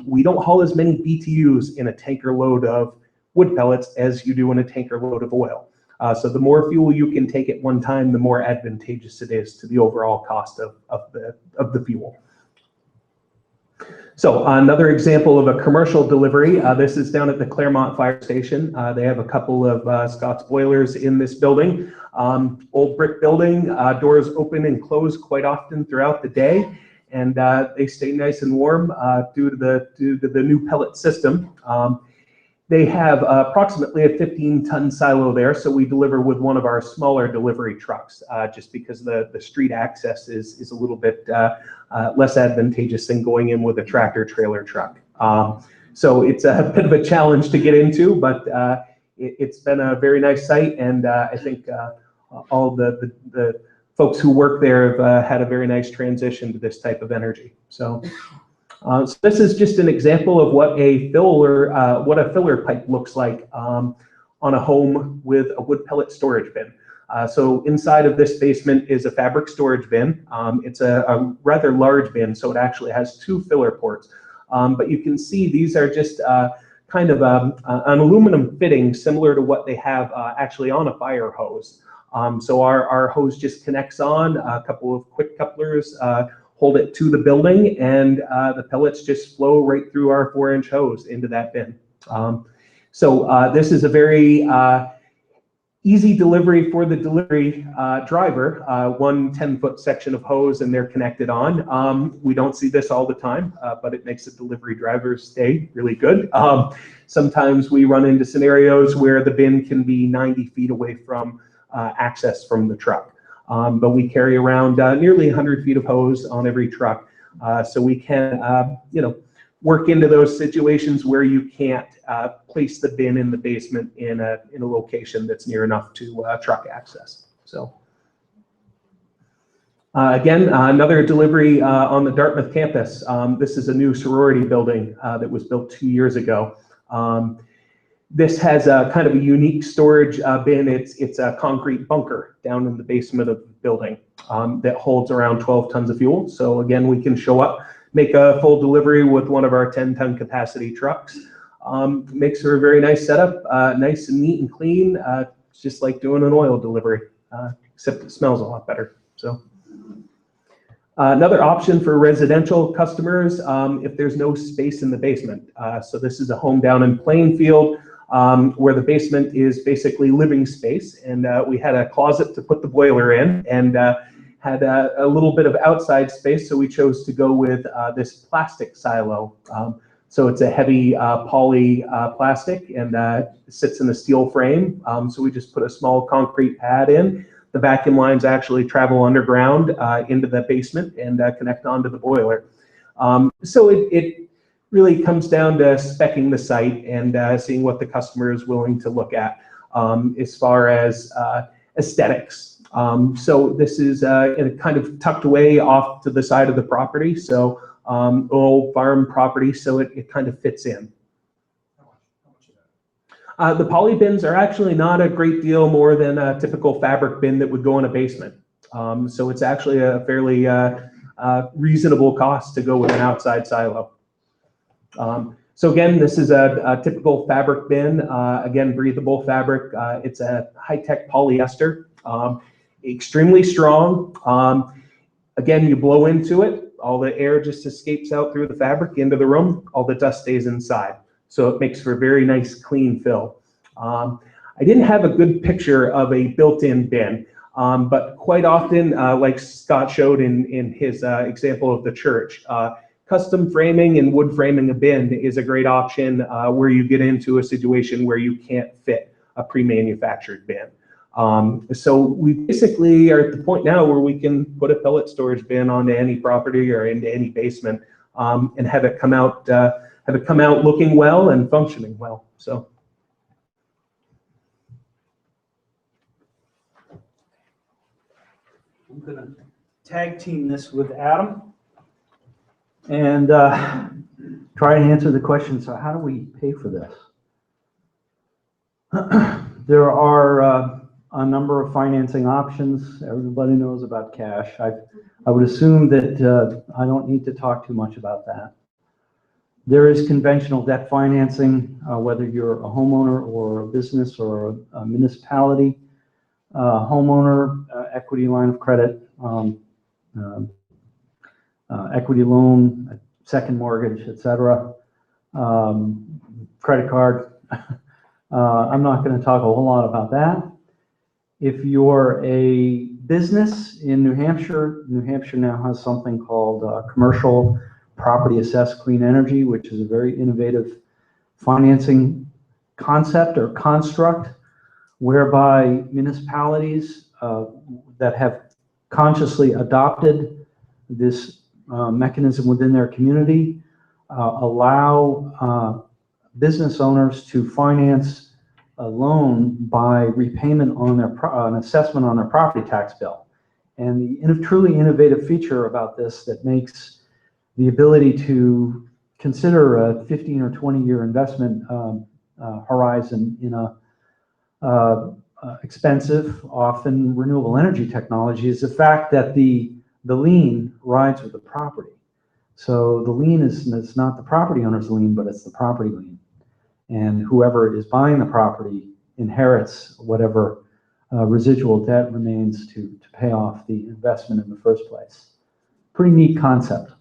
Speaker 4: We don't haul as many BTUs in a tanker load of wood pellets as you do in a tanker load of oil. So the more fuel you can take at one time, the more advantageous it is to the overall cost of the fuel. So another example of a commercial delivery, this is down at the Claremont Fire Station. They have a couple of Scott's boilers in this building. Old brick building, doors open and close quite often throughout the day, and they stay nice and warm due to the new pellet system. They have approximately a 15-ton silo there, so we deliver with one of our smaller delivery trucks, just because the street access is a little bit less advantageous than going in with a tractor trailer truck. So it's a bit of a challenge to get into, but it's been a very nice site, and I think all the folks who work there have had a very nice transition to this type of energy. So this is just an example of what a filler pipe looks like on a home with a wood pellet storage bin. So inside of this basement is a fabric storage bin. It's a rather large bin, so it actually has 2 filler ports. But you can see these are just kind of an aluminum fitting similar to what they have actually on a fire hose. So our hose just connects on, a couple of quick couplers hold it to the building, and the pellets just flow right through our 4-inch hose into that bin. So this is a very easy delivery for the delivery driver, one 10-foot section of hose and they're connected on. We don't see this all the time, but it makes the delivery driver's day really good. Sometimes we run into scenarios where the bin can be 90 feet away from access from the truck. But we carry around nearly 100 feet of hose on every truck. So we can, work into those situations where you can't place the bin in the basement in a location that's near enough to truck access. So again, another delivery on the Dartmouth campus. This is a new sorority building that was built 2 years ago. This has a kind of a unique storage bin. It's a concrete bunker down in the basement of the building that holds around 12 tons of fuel. So again, we can show up, make a full delivery with one of our 10-ton capacity trucks. Makes for a very nice setup, nice and neat and clean. It's just like doing an oil delivery, except it smells a lot better. So another option for residential customers, if there's no space in the basement. So this is a home down in Plainfield where the basement is basically living space, and we had a closet to put the boiler in, and had a little bit of outside space, so we chose to go with this plastic silo. So it's a heavy poly plastic, and it sits in a steel frame. So we just put a small concrete pad in. The vacuum lines actually travel underground into the basement and connect onto the boiler. So it really comes down to speccing the site and seeing what the customer is willing to look at as far as aesthetics. So this is kind of tucked away off to the side of the property, so old farm property, so it kind of fits in. The poly bins are actually not a great deal more than a typical fabric bin that would go in a basement. So it's actually a fairly reasonable cost to go with an outside silo. So again, this is a typical fabric bin, again, breathable fabric. It's a high-tech polyester. Extremely strong. Again, you blow into it, all the air just escapes out through the fabric into the room, all the dust stays inside. So it makes for a very nice clean fill. I didn't have a good picture of a built-in bin, but quite often, like Scott showed in his example of the church, custom framing and wood framing a bin is a great option where you get into a situation where you can't fit a pre-manufactured bin. So we basically are at the point now where we can put a pellet storage bin onto any property or into any basement and have it come out looking well and functioning well. So.
Speaker 3: I'm going to tag team this with Adam and try and answer the question. So how do we pay for this? There are a number of financing options. Everybody knows about cash. I would assume that I don't need to talk too much about that. There is conventional debt financing, whether you're a homeowner or a business or a municipality. Homeowner, equity line of credit, equity loan, second mortgage, etc. Credit card. I'm not going to talk a whole lot about that. If you're a business in New Hampshire now has something called Commercial Property Assessed Clean Energy, which is a very innovative financing concept or construct whereby municipalities that have consciously adopted this mechanism within their community allow business owners to finance a loan by repayment on their an assessment on their property tax bill. And the truly innovative feature about this that makes the ability to consider a 15 or 20-year investment horizon in a expensive, often renewable energy technology is the fact that the lien rides with the property. So the lien is it's not the property owner's lien, but it's the property lien. And whoever is buying the property inherits whatever residual debt remains to pay off the investment in the first place. pretty neat concept.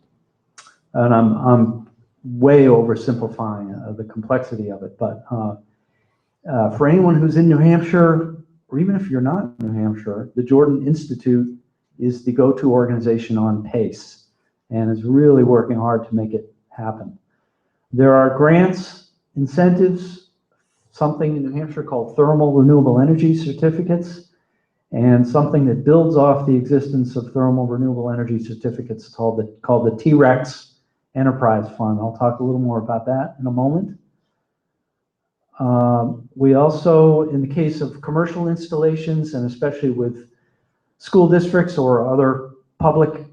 Speaker 3: And I'm way oversimplifying the complexity of it, but for anyone who's in New Hampshire, or even if you're not in New Hampshire, the Jordan Institute is the go-to organization on PACE and is really working hard to make it happen. There are grants, incentives, something in New Hampshire called thermal renewable energy certificates, and something that builds off the existence of thermal renewable energy certificates called the T-Rex Enterprise Fund. I'll talk a little more about that in a moment. We also, in the case of commercial installations, and especially with school districts or other public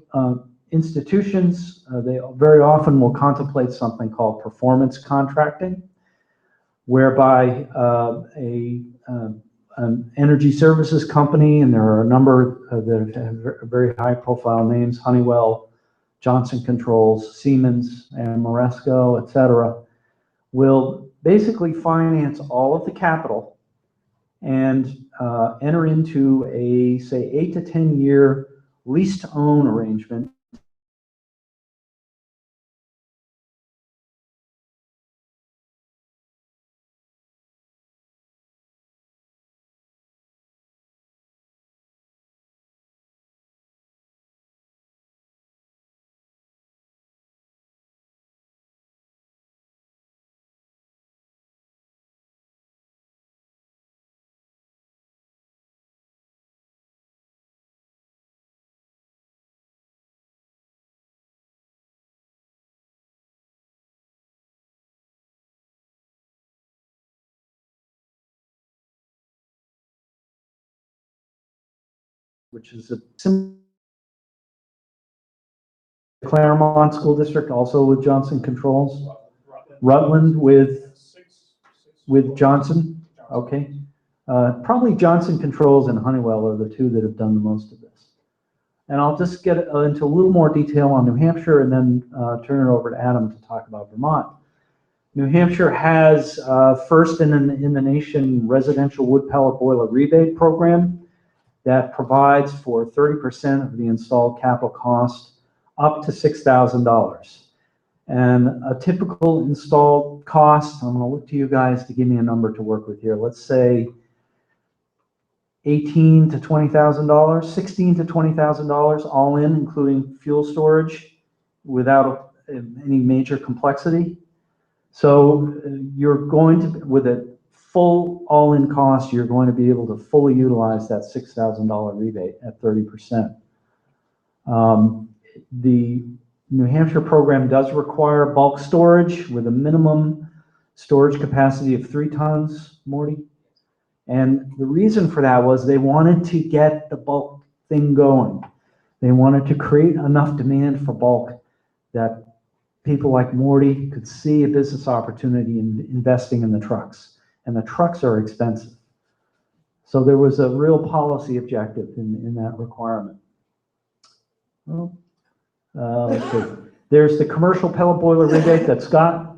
Speaker 3: institutions, they very often will contemplate something called performance contracting, whereby an energy services company, and there are a number that have very high profile names, Honeywell, Johnson Controls, Siemens, and Moresco, et cetera, will basically finance all of the capital and enter into a, say, 8 to 10 year lease to own arrangement which is a similar Claremont School District, also with Johnson Controls. Rutland with Johnson, okay. Probably Johnson Controls and Honeywell are the two that have done the most of this. And I'll just get into a little more detail on New Hampshire and then turn it over to Adam to talk about Vermont. New Hampshire has first in the nation residential wood pellet boiler rebate program that provides for 30% of the installed capital cost up to $6,000. And a typical installed cost, I'm going to look to you guys to give me a number to work with here. Let's say $18,000 to $20,000, $16,000 to $20,000 all in, including fuel storage, without any major complexity. So you're going to, with a full all-in cost, you're going to be able to fully utilize that $6,000 rebate at 30%. The New Hampshire program does require bulk storage with a minimum storage capacity of 3 tons, Morty. And the reason for that was they wanted to get the bulk thing going. They wanted to create enough demand for bulk that people like Morty could see a business opportunity in investing in the trucks. And the trucks are expensive. So there was a real policy objective in that requirement. Well, let's see. There's the commercial pellet boiler rebate that Scott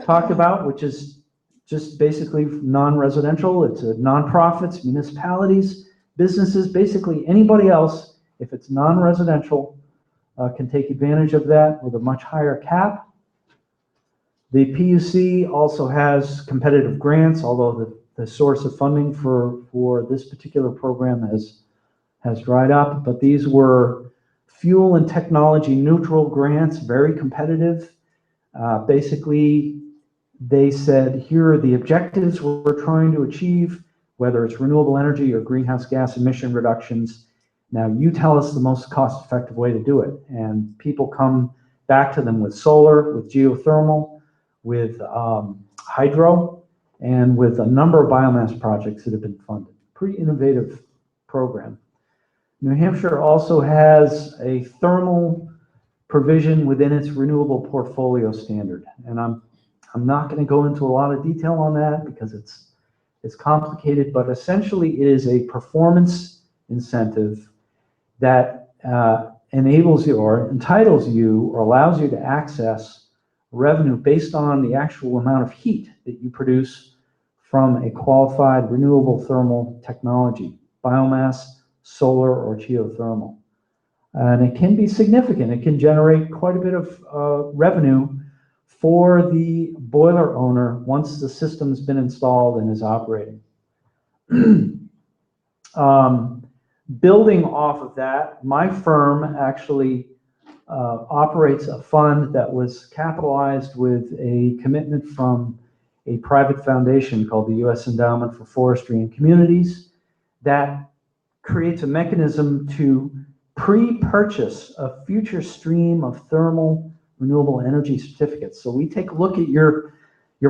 Speaker 3: talked about, which is just basically non-residential. It's nonprofits, municipalities, businesses, basically anybody else, if it's non-residential, can take advantage of that with a much higher cap. The PUC also has competitive grants, although the source of funding for this particular program has dried up, but these were fuel and technology neutral grants, very competitive. Basically, they said, here are the objectives we're trying to achieve, whether it's renewable energy or greenhouse gas emission reductions. Now you tell us the most cost-effective way to do it. And people come back to them with solar, with geothermal, with hydro, and with a number of biomass projects that have been funded. Pretty innovative program. New Hampshire also has a thermal provision within its renewable portfolio standard. And I'm not going to go into a lot of detail on that because it's complicated, but essentially it is a performance incentive that enables you or entitles you or allows you to access revenue based on the actual amount of heat that you produce from a qualified renewable thermal technology, biomass, solar, or geothermal. And it can be significant. It can generate quite a bit of revenue for the boiler owner once the system's been installed and is operating. Building off of that, my firm actually operates a fund that was capitalized with a commitment from a private foundation called the U.S. Endowment for Forestry and Communities that creates a mechanism to pre-purchase a future stream of thermal renewable energy certificates. So we take a look at your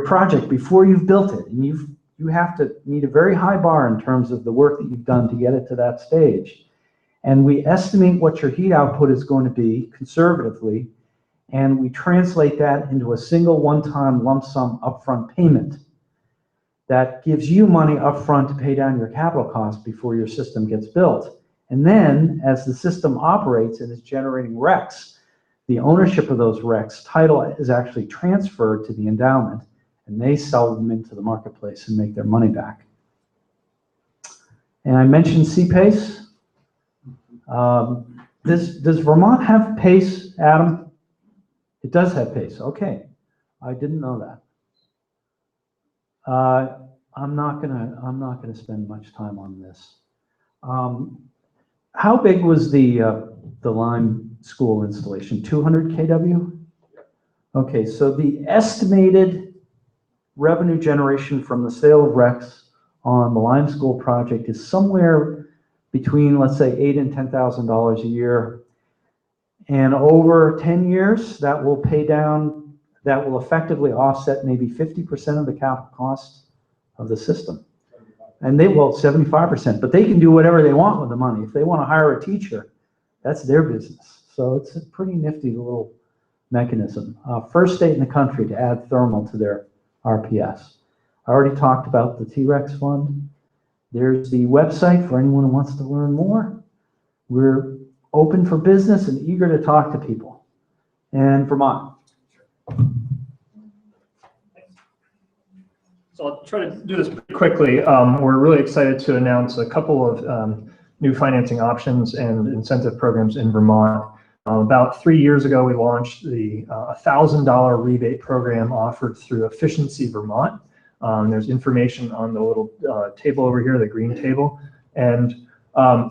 Speaker 3: project before you've built it, and you have to meet a very high bar in terms of the work that you've done to get it to that stage. And we estimate what your heat output is going to be conservatively, and we translate that into a single one-time lump sum upfront payment that gives you money upfront to pay down your capital costs before your system gets built. And then as the system operates and is generating RECs, the ownership of those RECs title is actually transferred to the endowment, and they sell them into the marketplace and make their money back. And I mentioned CPACE. Does Vermont have PACE, Adam? It does have PACE. Okay, I didn't know that. I'm not gonna spend much time on this. How big was the Lime School installation? 200 kW? Okay, so the estimated revenue generation from the sale of RECs on the Lime School project is somewhere between, let's say, $8,000 and $10,000 a year. And over 10 years, that will pay down, that will effectively offset maybe 50% of the capital costs of the system. And they will 75%, but they can do whatever they want with the money. If they want to hire a teacher, that's their business. So it's a pretty nifty little mechanism. First state in the country to add thermal to their RPS. I already talked about the T-Rex fund. There's the website for anyone who wants to learn more. We're open for business and eager to talk to people. And Vermont.
Speaker 2: So I'll try to do this pretty quickly. We're really excited to announce a couple of new financing options and incentive programs in Vermont. About 3 years ago, we launched the $1,000 rebate program offered through Efficiency Vermont. There's information on the little table over here, the green table. And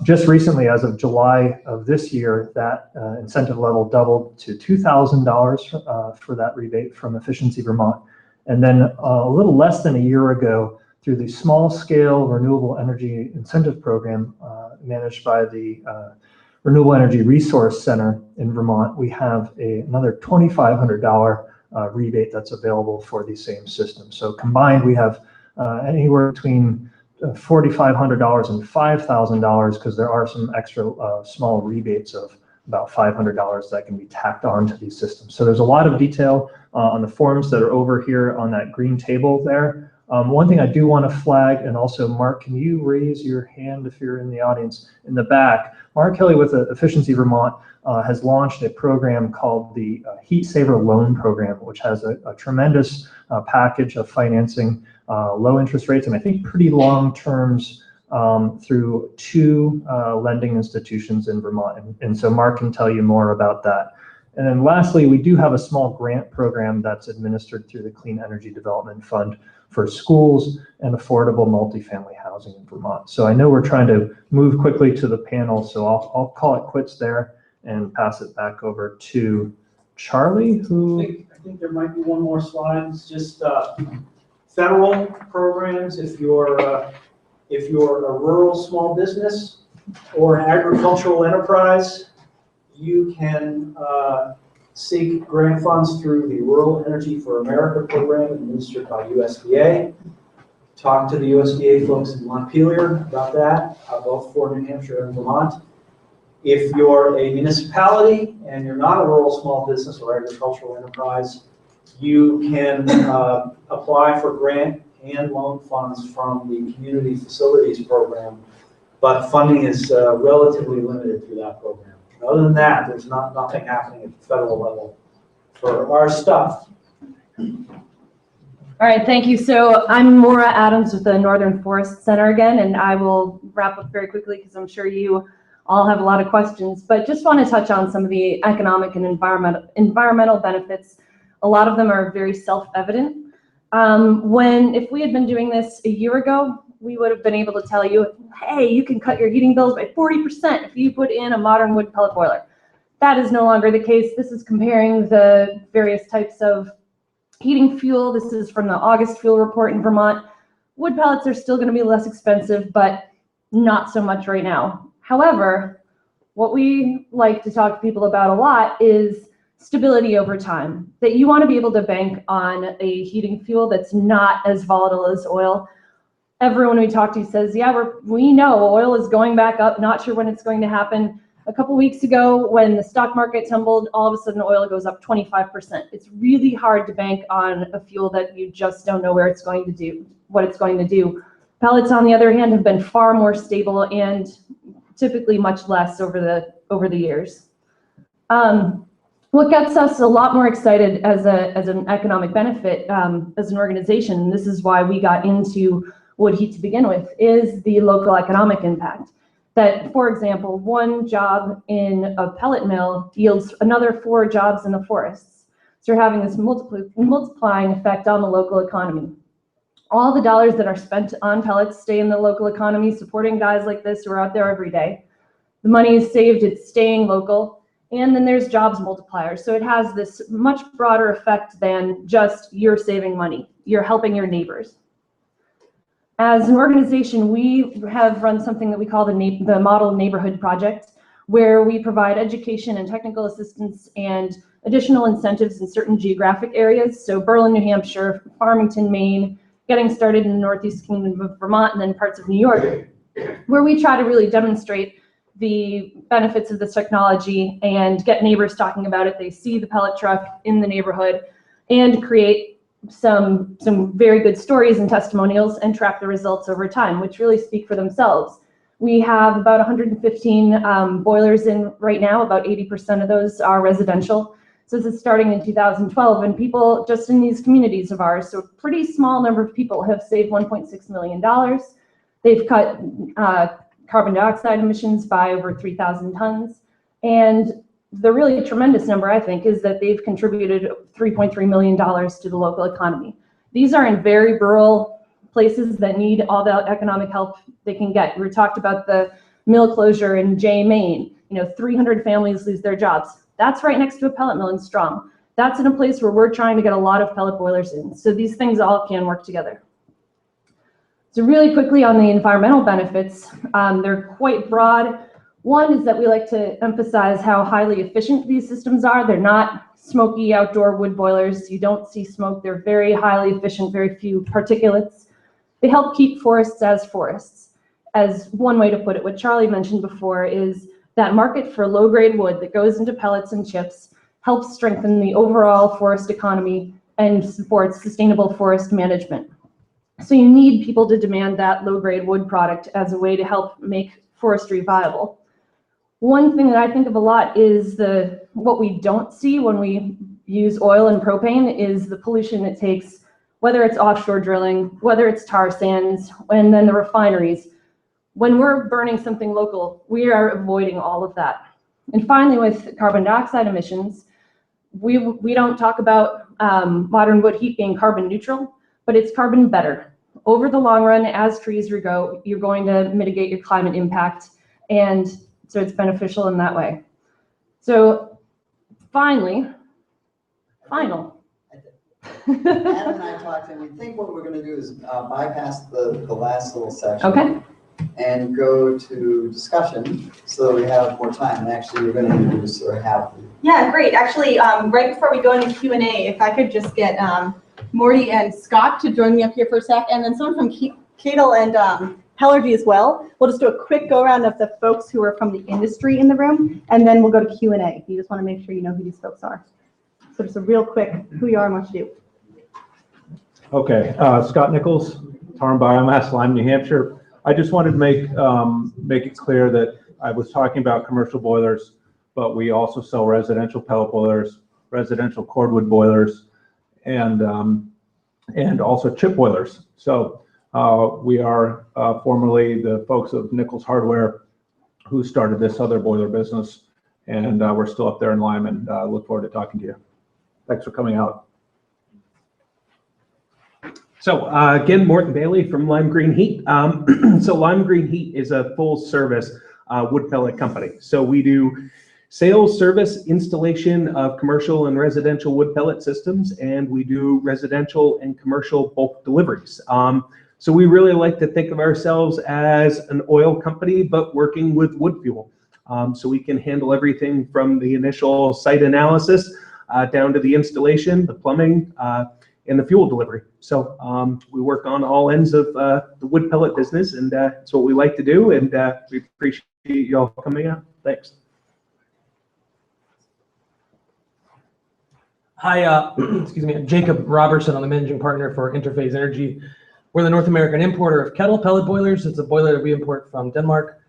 Speaker 2: just recently, as of July of this year, that incentive level doubled to $2,000 for that rebate from Efficiency Vermont. And then a little less than a year ago, through the small scale renewable energy incentive program managed by the Renewable Energy Resource Center in Vermont, we have another $2,500 rebate that's available for the same system. So combined, we have anywhere between $4,500 and $5,000, because there are some extra small rebates of about $500 that can be tacked on to these systems. So there's a lot of detail on the forms that are over here on that green table there. One thing I do want to flag, and also Mark, can you raise your hand if you're in the audience in the back? Mark Kelly with Efficiency Vermont has launched a program called the Heat Saver Loan Program, which has a tremendous package of financing, low interest rates, and I think pretty long terms through 2 lending institutions in Vermont. And so Mark can tell you more about that. And then lastly, we do have a small grant program that's administered through the Clean Energy Development Fund for schools and affordable multifamily housing in Vermont. So I know we're trying to move quickly to the panel, so I'll call it quits there and pass it back over to Charlie, who...
Speaker 6: I think there might be one more slide. It's just federal programs. If you're a rural small business or an agricultural enterprise, you can seek grant funds through the Rural Energy for America program administered by USDA. Talk to the USDA folks in Montpelier about that, both for New Hampshire and Vermont. If you're a municipality and you're not a rural small business or agricultural enterprise, you can apply for grant and loan funds from the Community Facilities Program, but funding is relatively limited through that program. Other than that, there's nothing happening at the federal level for our stuff.
Speaker 7: All right, thank you. So I'm Maura Adams with the Northern Forest Center again, and I will wrap up very quickly because I'm sure you all have a lot of questions, but just want to touch on some of the economic and environmental benefits. A lot of them are very self-evident. If we had been doing this a year ago, we would have been able to tell you, hey, you can cut your heating bills by 40% if you put in a modern wood pellet boiler. That is no longer the case. This is comparing the various types of heating fuel. This is from the August fuel report in Vermont. Wood pellets are still going to be less expensive, but not so much right now. However, what we like to talk to people about a lot is stability over time, that you want to be able to bank on a heating fuel that's not as volatile as oil. Everyone we talk to says, yeah, we know oil is going back up, not sure when it's going to happen. A couple weeks ago, when the stock market tumbled, all of a sudden oil goes up 25%. It's really hard to bank on a fuel that you just don't know where it's going to do, what it's going to do. Pellets, on the other hand, have been far more stable and typically much less over the years. What gets us a lot more excited as an economic benefit as an organization, and this is why we got into wood heat to begin with, is the local economic impact. That, for example, one job in a pellet mill yields another 4 jobs in the forests. So you're having this multiplying effect on the local economy. All the dollars that are spent on pellets stay in the local economy, supporting guys like this who are out there every day. The money is saved, it's staying local, and then there's jobs multipliers. So it has this much broader effect than just you're saving money, you're helping your neighbors. As an organization, we have run something that we call the Model Neighborhood Project, where we provide education and technical assistance and additional incentives in certain geographic areas. So Berlin, New Hampshire, Farmington, Maine, getting started in the Northeast Kingdom of Vermont, and then parts of New York, where we try to really demonstrate the benefits of this technology and get neighbors talking about it. They see the pellet truck in the neighborhood and create some very good stories and testimonials and track the results over time, which really speak for themselves. We have about 115 boilers in right now. About 80% of those are residential. So this is starting in 2012, and people just in these communities of ours, so a pretty small number of people, have saved $1.6 million. They've cut carbon dioxide emissions by over 3,000 tons. And the really tremendous number, I think, is that they've contributed $3.3 million to the local economy. These are in very rural places that need all the economic help they can get. We talked about the mill closure in Jay, Maine. 300 families lose their jobs. That's right next to a pellet mill in Strong. That's in a place where we're trying to get a lot of pellet boilers in. So these things all can work together. So really quickly on the environmental benefits, they're quite broad. One is that we like to emphasize how highly efficient these systems are. They're not smoky outdoor wood boilers. You don't see smoke. They're very highly efficient, very few particulates. They help keep forests as forests. As one way to put it, what Charlie mentioned before is that market for low-grade wood that goes into pellets and chips helps strengthen the overall forest economy and supports sustainable forest management. So you need people to demand that low-grade wood product as a way to help make forestry viable. One thing that I think of a lot is what we don't see when we use oil and propane is the pollution it takes, whether it's offshore drilling, whether it's tar sands, and then the refineries. When we're burning something local, we are avoiding all of that. And finally, with carbon dioxide emissions, we don't talk about modern wood heat being carbon neutral, but it's carbon better. Over the long run, as trees regrow, you're going to mitigate your climate impact, and so it's beneficial in that way. So final.
Speaker 8: Adam and I talked, and we think what we're going to do is bypass the last little section.
Speaker 7: Okay.
Speaker 8: And go to discussion so that we have more time. And actually, we're going to introduce or have.
Speaker 9: Yeah, great. Actually, right before we go into Q&A, if I could just get Morty and Scott to join me up here for a sec, and then someone from Cadle and Hellergy as well. We'll just do a quick go-around of the folks who are from the industry in the room, and then we'll go to Q&A. You just want to make sure you know who these folks are. So just a real quick, who you are and what you do.
Speaker 5: Okay, Scott Nichols, Tar Biomass, Lyme, New Hampshire. I just wanted to make it clear that I was talking about commercial boilers, but we also sell residential pellet boilers, residential cordwood boilers, and also chip boilers. So we are formerly the folks of Nichols Hardware who started this other boiler business. And we're still up there in Lyme, and look forward to talking to you. Thanks for coming out.
Speaker 4: So again, Morton Bailey from Lime Green Heat. So Lime Green Heat is a full service wood pellet company. So we do sales, service, installation of commercial and residential wood pellet systems, and we do residential and commercial bulk deliveries. So we really like to think of ourselves as an oil company, but working with wood fuel. So we can handle everything from the initial site analysis down to the installation, the plumbing, and the fuel delivery. So we work on all ends of the wood pellet business, and it's what we like to do, and we appreciate you all coming out. Thanks.
Speaker 10: Hi, excuse me, Jacob Robertson. I'm the managing partner for Interphase Energy. We're the North American importer of kettle pellet boilers. It's a boiler that we import from Denmark.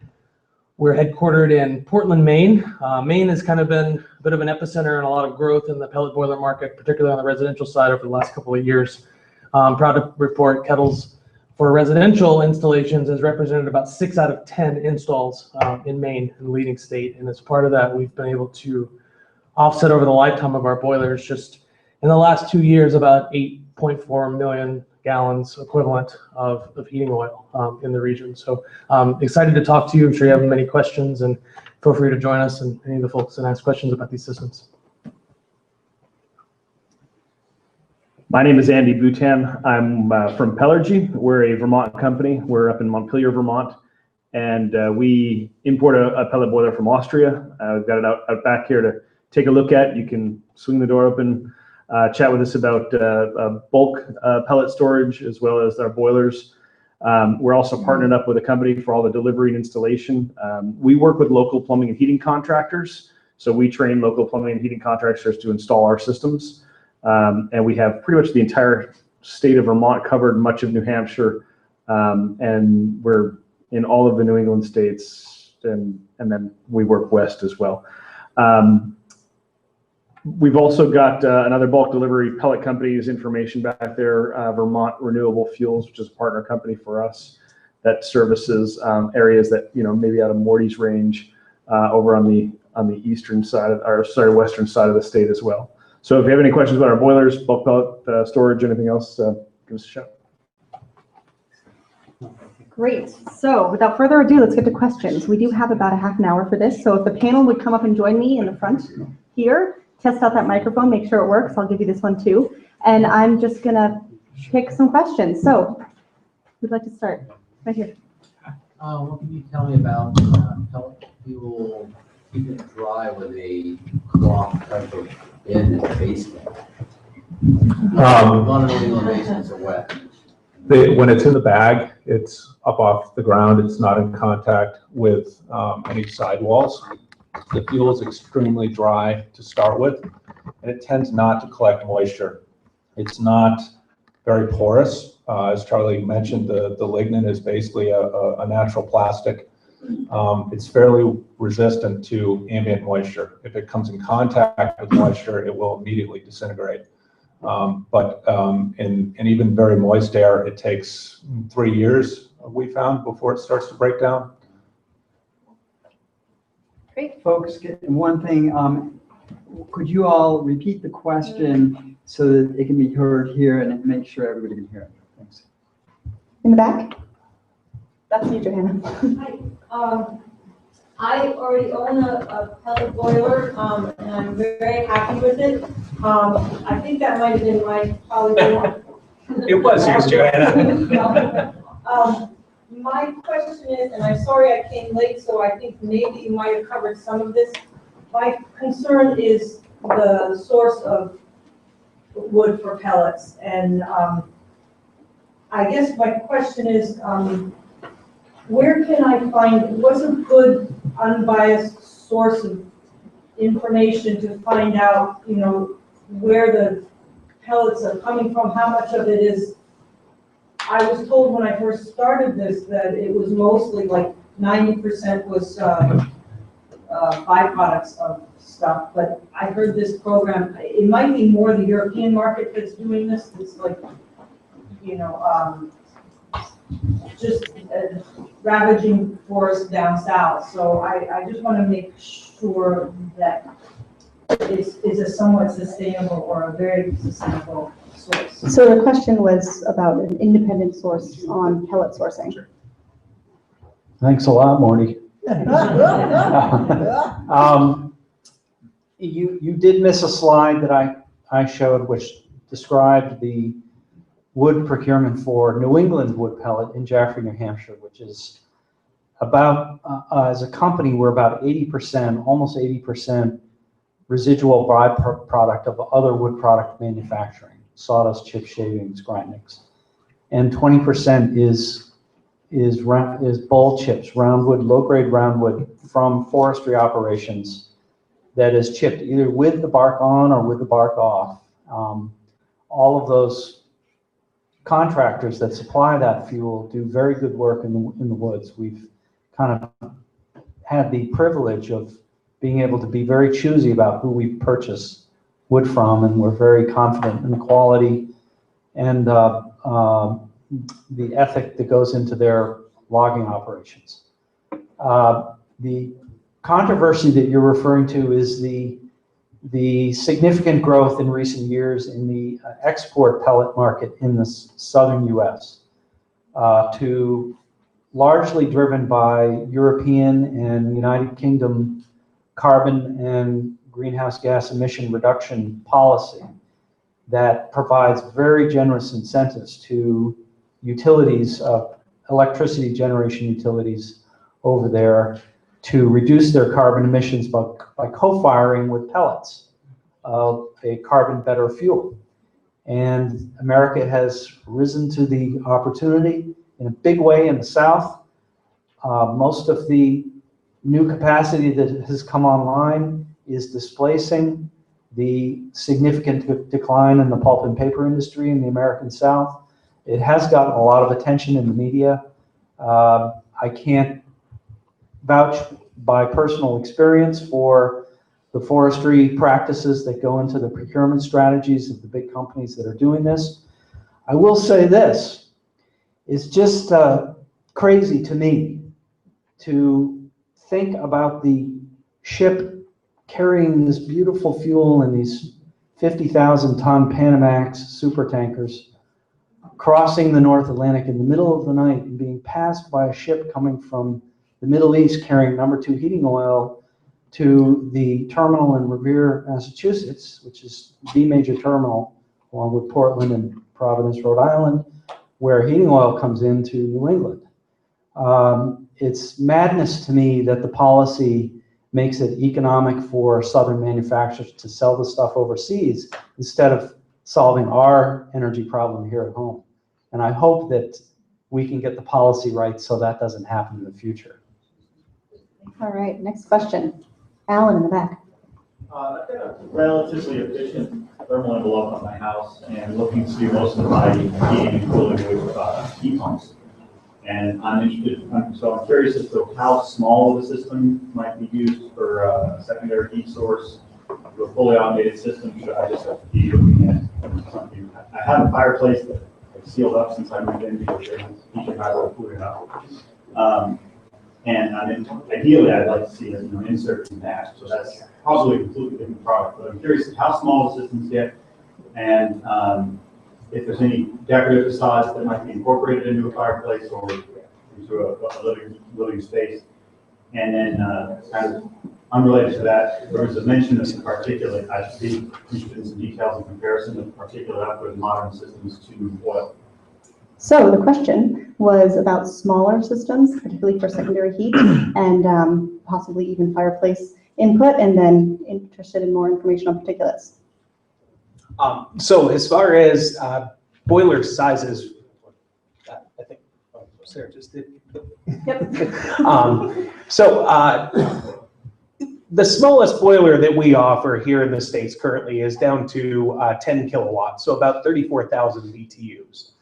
Speaker 10: We're headquartered in Portland, Maine. Maine has kind of been a bit of an epicenter and a lot of growth in the pellet boiler market, particularly on the residential side over the last couple of years. Proud to report kettles for residential installations has represented about 6 out of 10 installs in Maine, in the leading state. And as part of that, we've been able to offset over the lifetime of our boilers, just in the last 2 years, about 8.4 million gallons equivalent of heating oil in the region. So excited to talk to you. I'm sure you have many questions, and feel free to join us and any of the folks and ask questions about these systems.
Speaker 11: My name is Andy Boutan. I'm from Pellergy. We're a Vermont company. We're up in Montpelier, Vermont, and we import a pellet boiler from Austria. We've got it out back here to take a look at. You can swing the door open, chat with us about bulk pellet storage as well as our boilers. We're also partnered up with a company for all the delivery and installation. We work with local plumbing and heating contractors. So we train local plumbing and heating contractors to install our systems. And we have pretty much the entire state of Vermont covered, much of New Hampshire, and we're in all of the New England states, and then we work west as well. We've also got another bulk delivery pellet company's information back there, Vermont Renewable Fuels, which is a partner company for us that services areas that, you know, maybe out of Morty's range over on the eastern side of, or sorry, western side of the state as well. So if you have any questions about our boilers, bulk pellet storage, anything else, give us a shout.
Speaker 1: Great. So without further ado, let's get to questions. We do have about a half an hour for this. So if the panel would come up and join me in the front here, test out that microphone, make sure it works. I'll give you this one too. And I'm just gonna pick some questions. So who'd like to start? Right here.
Speaker 12: What can you tell me about pellet fuel, keeping it dry with a cloth type of bin in the basement? A lot of New England basements are wet.
Speaker 5: When it's in the bag, it's up off the ground. It's not in contact with any sidewalls. The fuel is extremely dry to start with, and it tends not to collect moisture. It's not very porous. As Charlie mentioned, the lignin is basically a natural plastic. It's fairly resistant to ambient moisture. If it comes in contact with moisture, it will immediately disintegrate. But in even very moist air, it takes 3 years, we found, before it starts to break down.
Speaker 1: Great.
Speaker 13: Folks, one thing, could you all repeat the question so that it can be heard here and make sure everybody can hear it? Thanks.
Speaker 1: In the back? That's you, Johanna.
Speaker 14: Hi. I already own a pellet boiler, and I'm very happy with it. I think that might have been my colleague.
Speaker 4: It was yours, Johanna.
Speaker 14: My question is, and I'm sorry I came late, so I think maybe you might have covered some of this. My concern is the source of wood for pellets. And I guess my question is, where can I find, what's a good unbiased source of information to find out, you know, where the pellets are coming from, how much of it is. I was told when I first started this that it was mostly like 90% was byproducts of stuff, but I heard this program, it might be more the European market that's doing this. It's like, you know, just ravaging forests down south. So I just want to make sure that it's a somewhat sustainable or a very sustainable source.
Speaker 1: So the question was about an independent source on pellet sourcing.
Speaker 3: Thanks a lot, Morty. You did miss a slide that I showed, which described the wood procurement for New England wood pellet in Jaffrey, New Hampshire, which is about, as a company, we're about 80%, almost 80% residual byproduct of other wood product manufacturing, sawdust, chip shavings, grindings. And 20% is bowl chips, roundwood, low-grade roundwood from forestry operations that is chipped either with the bark on or with the bark off. All of those contractors that supply that fuel do very good work in the woods. We've kind of had the privilege of being able to be very choosy about who we purchase wood from, and we're very confident in the quality and the ethic that goes into their logging operations. The controversy that you're referring to is the significant growth in recent years in the export pellet market in the southern U.S. Largely driven by European and United Kingdom carbon and greenhouse gas emission reduction policy that provides very generous incentives to utilities, electricity generation utilities over there to reduce their carbon emissions by co-firing with pellets, a carbon better fuel. And America has risen to the opportunity in a big way in the South. Most of the new capacity that has come online is displacing the significant decline in the pulp and paper industry in the American South. It has gotten a lot of attention in the media. I can't vouch by personal experience for the forestry practices that go into the procurement strategies of the big companies that are doing this. I will say this, it's just crazy to me to think about the ship carrying this beautiful fuel in these 50,000 ton Panamax super tankers crossing the North Atlantic in the middle of the night and being passed by a ship coming from the Middle East carrying #2 heating oil to the terminal in Revere, Massachusetts, which is the major terminal along with Portland and Providence, Rhode Island, where heating oil comes into New England. It's madness to me that the policy makes it economic for Southern manufacturers to sell the stuff overseas instead of solving our energy problem here at home. And I hope that we can get the policy right so that doesn't happen in the future.
Speaker 1: All right, next question. Alan in the back.
Speaker 15: I've got a relatively efficient thermal envelope on my house and looking to do most of my heating and cooling with heat pumps. And I'm interested, so I'm curious as to how small of a system might be used for a secondary heat source. For a fully automated system, should I just have to be looking at something? I have a fireplace that I've sealed up since I moved in because heating hydro cooling up. And ideally, I'd like to see it, insert in that. So that's probably a completely different product. But I'm curious how small the systems get, and if there's any decorative facades that might be incorporated into a fireplace or into a living space. And then, kind of unrelated to that, there was a mention of some particulate. I should be interested in some details in comparison of particulate output of modern systems to oil.
Speaker 1: So the question was about smaller systems, particularly for secondary heat and possibly even fireplace input, and then interested in more information on particulates.
Speaker 4: So as far as boiler sizes, I think Sarah just did.
Speaker 1: Yep.
Speaker 4: The smallest boiler that we offer here in the States currently is down to 10 kilowatts, so about 34,000 BTUs.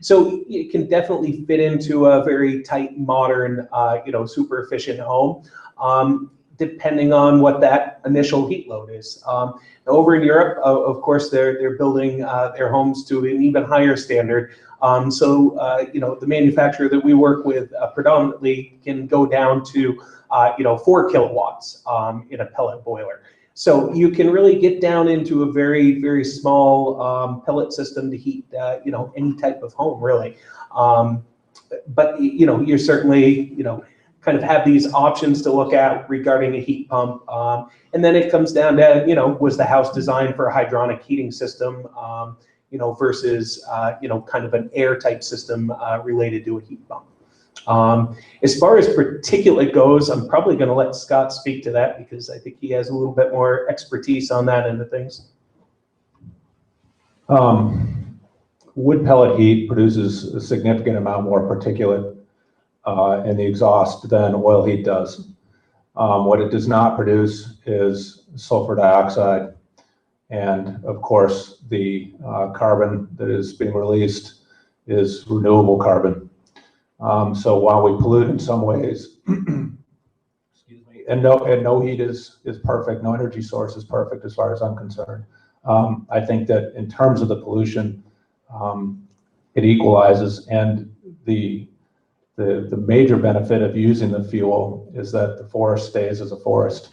Speaker 4: So it can definitely fit into a very tight, modern, super efficient home. depending on what that initial heat load is. Over in Europe, of course, they're building their homes to an even higher standard. The manufacturer that we work with predominantly can go down to 4 kilowatts in a pellet boiler. So you can really get down into a very, very small pellet system to heat any type of home, really. But you're certainly kind of have these options to look at regarding a heat pump. And then it comes down to, was the house designed for a hydronic heating system, versus, kind of an air type system related to a heat pump. As far as particulate goes, I'm probably going to let Scott speak to that because I think he has a little bit more expertise on that end of things.
Speaker 5: Wood pellet heat produces a significant amount more particulate in the exhaust than oil heat does. What it does not produce is sulfur dioxide, and of course the carbon that is being released is renewable carbon. So while we pollute in some ways, excuse me, and no heat is perfect, no energy source is perfect as far as I'm concerned. I think that in terms of the pollution, it equalizes, and the major benefit of using the fuel is that the forest stays as a forest.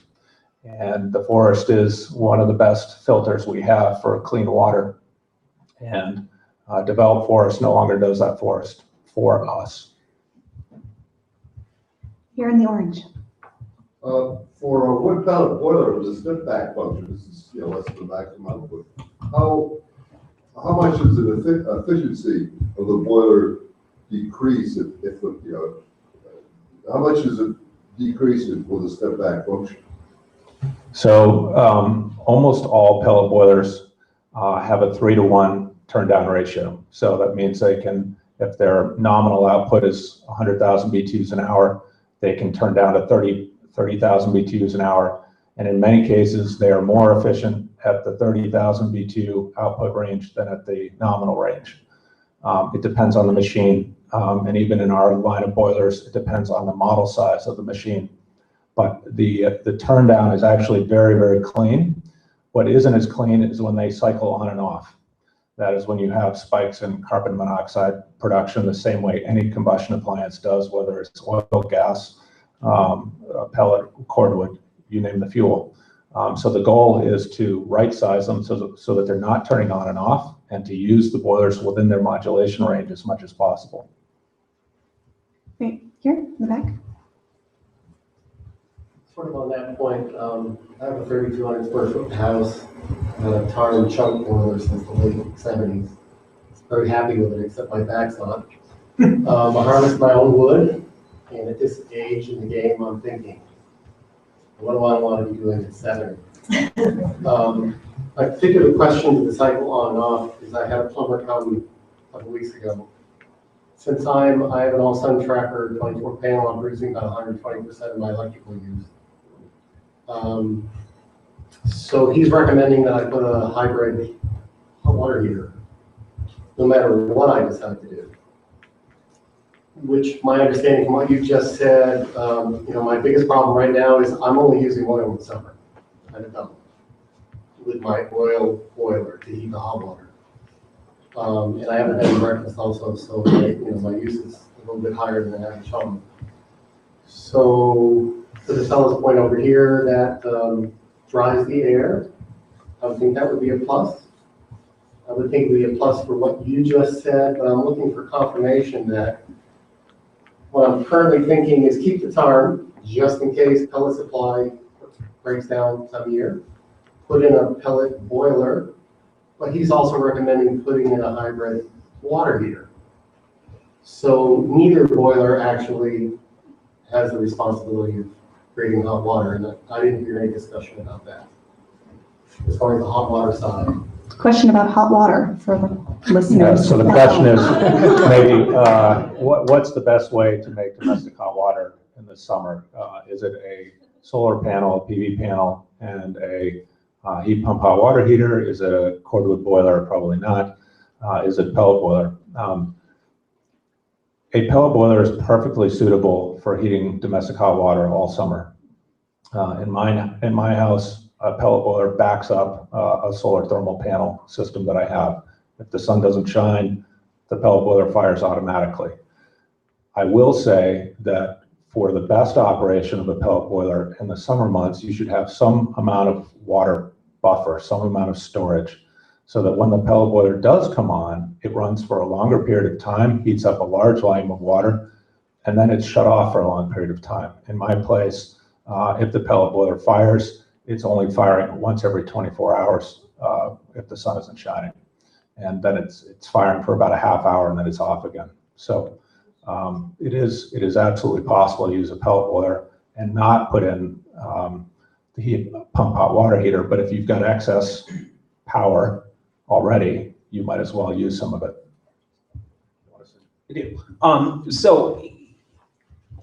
Speaker 5: And the forest is one of the best filters we have for clean water. And developed forest no longer does that forest for us.
Speaker 1: Here in the orange.
Speaker 16: For a wood pellet boiler with a step back function, this is less than the maximum output. How much is the efficiency of the boiler decrease if how much is it decreasing with a step back function?
Speaker 5: So almost all pellet boilers have a 3-to-1 turn down ratio. So that means they can, if their nominal output is 100,000 BTUs an hour, they can turn down to 30,000 BTUs an hour. And in many cases, they are more efficient at the 30,000 BTU output range than at the nominal range. It depends on the machine. And even in our line of boilers, it depends on the model size of the machine. But the turn down is actually very, very clean. What isn't as clean is when they cycle on and off. That is when you have spikes in carbon monoxide production the same way any combustion appliance does, whether it's oil, gas, pellet, cordwood, you name the fuel. So the goal is to right size them so that they're not turning on and off, and to use the boilers within their modulation range as much as possible.
Speaker 1: Right here in the back.
Speaker 17: Sort of on that point, I have a 3,200 square foot house, tar and chunk boiler since the late 70s. Very happy with it, except my back's on. I harvest my own wood, and at this age in the game, I'm thinking, what do I want to be doing at 70? I think of the question to the cycle on and off is I had a plumber come a couple weeks ago. Since I have an all-sun tracker 24 panel, I'm producing about 120% of my electrical use. So he's recommending that I put a hybrid hot water heater, no matter what I decide to do. Which, my understanding from what you just said, my biggest problem right now is I'm only using oil in the summer, kind of dumb, with my oil boiler to heat the hot water. And I haven't had breakfast also, so my use is a little bit higher than average home. So to the fellow's point over here that dries the air, I would think that would be a plus. I would think it would be a plus for what you just said, but I'm looking for confirmation that what I'm currently thinking is keep the tarn just in case pellet supply breaks down some year, put in a pellet boiler, but he's also recommending putting in a hybrid water heater. So neither boiler actually has the responsibility of creating hot water, and I didn't hear any discussion about that. As far as the hot water side.
Speaker 1: Question about hot water for the listeners.
Speaker 5: Yeah, so the question is maybe what's the best way to make domestic hot water in the summer? Is it a solar panel, a PV panel, and a heat pump hot water heater? Is it a cordwood boiler? Probably not. Is it a pellet boiler? A pellet boiler is perfectly suitable for heating domestic hot water all summer. In my house, a pellet boiler backs up a solar thermal panel system that I have. If the sun doesn't shine, the pellet boiler fires automatically. I will say that for the best operation of a pellet boiler in the summer months, you should have some amount of water buffer, some amount of storage, so that when the pellet boiler does come on, it runs for a longer period of time, heats up a large volume of water, and then it's shut off for a long period of time. In my place, if the pellet boiler fires, it's only firing once every 24 hours if the sun isn't shining. And then it's firing for about a half hour and then it's off again. So it is absolutely possible to use a pellet boiler and not put in the heat pump hot water heater. But if you've got excess power already, you might as well use some of it.
Speaker 4: I do. So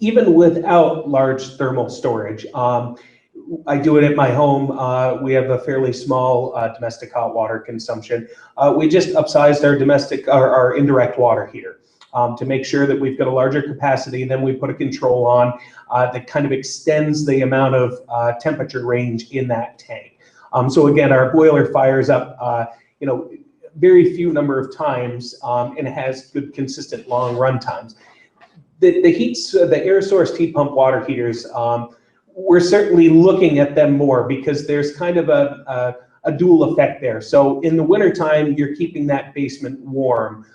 Speaker 4: even without large thermal storage, I do it at my home. We have a fairly small domestic hot water consumption. We just upsized our domestic, our indirect water heater to make sure that we've got a larger capacity. Then we put a control on that kind of extends the amount of temperature range in that tank. So again, our boiler fires up, very few number of times, and it has good, consistent, long run times. The air source heat pump water heaters, we're certainly looking at them more because there's kind of a dual effect there. So in the wintertime, you're keeping that basement warm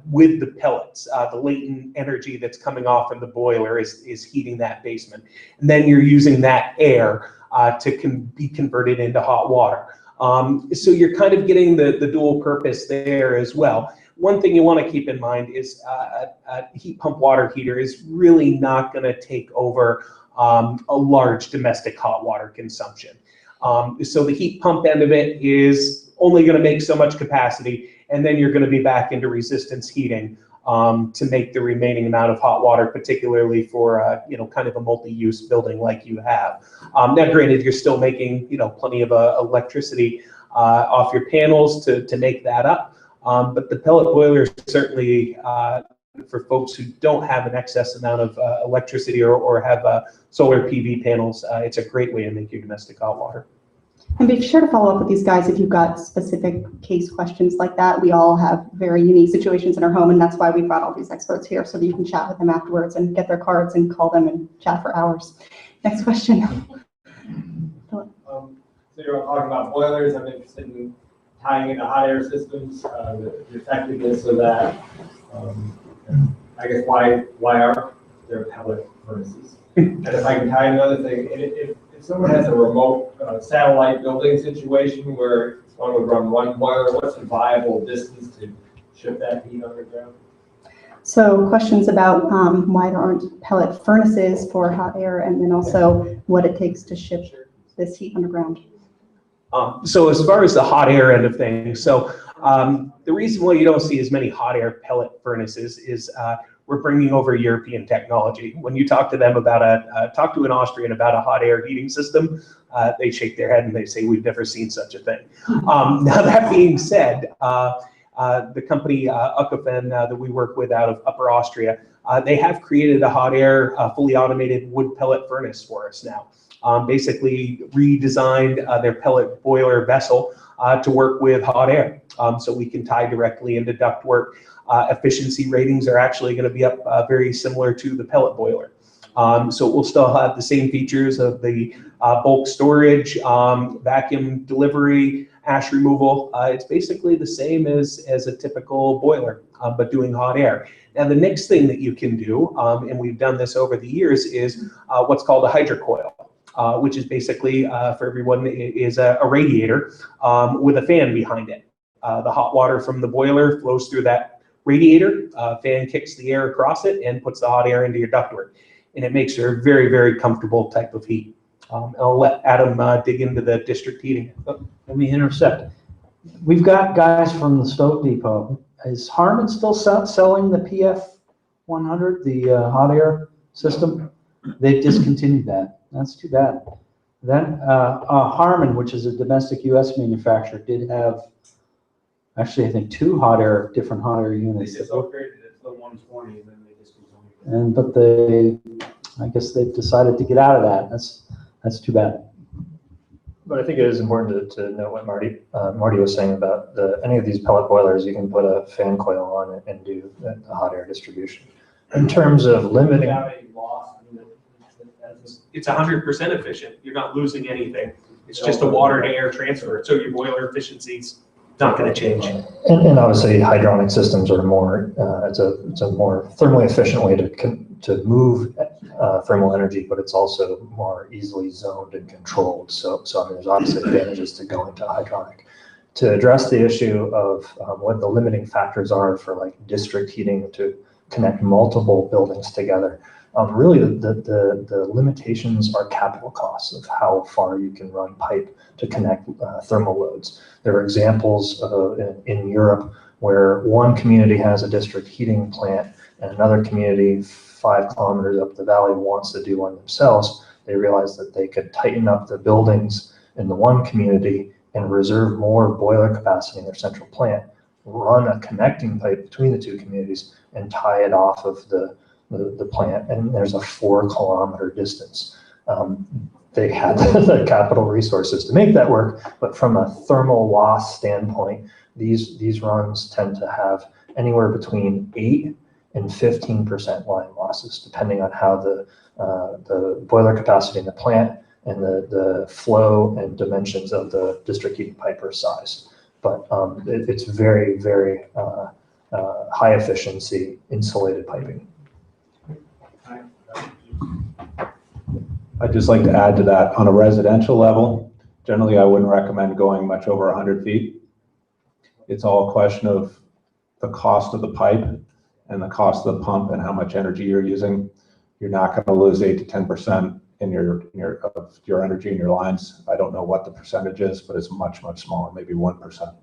Speaker 4: with the pellets. The latent energy that's coming off of the boiler is heating that basement. And then you're using that air to be converted into hot water. So you're kind of getting the dual purpose there as well. One thing you want to keep in mind is a heat pump water heater is really not going to take over a large domestic hot water consumption. So the heat pump end of it is only going to make so much capacity, and then you're going to be back into resistance heating to make the remaining amount of hot water, particularly for kind of a multi-use building like you have. Now, granted, you're still making plenty of electricity off your panels to make that up, but the pellet boiler is certainly for folks who don't have an excess amount of electricity or have solar PV panels, it's a great way to make your domestic hot water.
Speaker 1: And be sure to follow up with these guys if you've got specific case questions like that. We all have very unique situations in our home, and that's why we brought all these experts here so that you can chat with them afterwards and get their cards and call them and chat for hours. Next question.
Speaker 18: So you're talking about boilers. I'm interested in tying into hot air systems, the effectiveness of that. I guess why are there pellet furnaces? And if I can tie another thing, if someone has a remote satellite building situation where someone would run one boiler, what's the viable distance to ship that heat underground?
Speaker 1: So questions about why there aren't pellet furnaces for hot air, and then also what it takes to ship this heat underground.
Speaker 4: So as far as the hot air end of things, so the reason why you don't see as many hot air pellet furnaces is we're bringing over European technology. When you talk to them about talk to an Austrian about a hot air heating system, they shake their head and they say, we've never seen such a thing. Now that being said, the company Uckofen that we work with out of Upper Austria, they have created a hot air fully automated wood pellet furnace for us now. Basically redesigned their pellet boiler vessel to work with hot air. So we can tie directly into ductwork. Efficiency ratings are actually going to be up very similar to the pellet boiler. So it will still have the same features of the bulk storage, vacuum delivery, ash removal. It's basically the same as a typical boiler, but doing hot air. Now the next thing that you can do, and we've done this over the years, is what's called a hydrocoil. Which is basically, for everyone, is a radiator with a fan behind it. The hot water from the boiler flows through that radiator, fan kicks the air across it and puts the hot air into your ductwork. And it makes for a very, very comfortable type of heat. I'll let Adam dig into the district heating.
Speaker 3: Let me intercept. We've got guys from the Stove Depot. Is Harman still selling the PF100, the hot air system? They've discontinued that. That's too bad. Then Harman, which is a domestic U.S. manufacturer, did have actually, I think, two different hot air units.
Speaker 18: They just upgraded it to the 120 and then they discontinued it.
Speaker 3: But I guess they've decided to get out of that. That's too bad.
Speaker 2: But I think it is important to note what Marty was saying about any of these pellet boilers, you can put a fan coil on it and do the hot air distribution. In terms of limiting.
Speaker 4: It's 100% efficient. You're not losing anything. It's just a water to air transfer. So your boiler efficiency's not going to change.
Speaker 2: And obviously hydronic systems are more, it's a more thermally efficient way to move thermal energy, but it's also more easily zoned and controlled. So I mean, there's obviously advantages to going to hydronic. To address the issue of what the limiting factors are for like district heating to connect multiple buildings together, really the limitations are capital costs of how far you can run pipe to connect thermal loads. There are examples in Europe where one community has a district heating plant and another community 5 kilometers up the valley wants to do one themselves. They realized that they could tighten up the buildings in the one community and reserve more boiler capacity in their central plant, run a connecting pipe between the two communities and tie it off of the plant, and there's a 4 kilometer distance. They had the capital resources to make that work, but from a thermal loss standpoint, these runs tend to have anywhere between 8 and 15% line losses, depending on how the boiler capacity in the plant and the flow and dimensions of the district heating pipe are sized. But it's very, very high efficiency insulated piping.
Speaker 5: I'd just like to add to that, on a residential level, generally I wouldn't recommend going much over 100 feet. It's all a question of the cost of the pipe and the cost of the pump and how much energy you're using. You're not going to lose 8 to 10% of your energy in your lines. I don't know what the percentage is, but it's much, much smaller, maybe 1%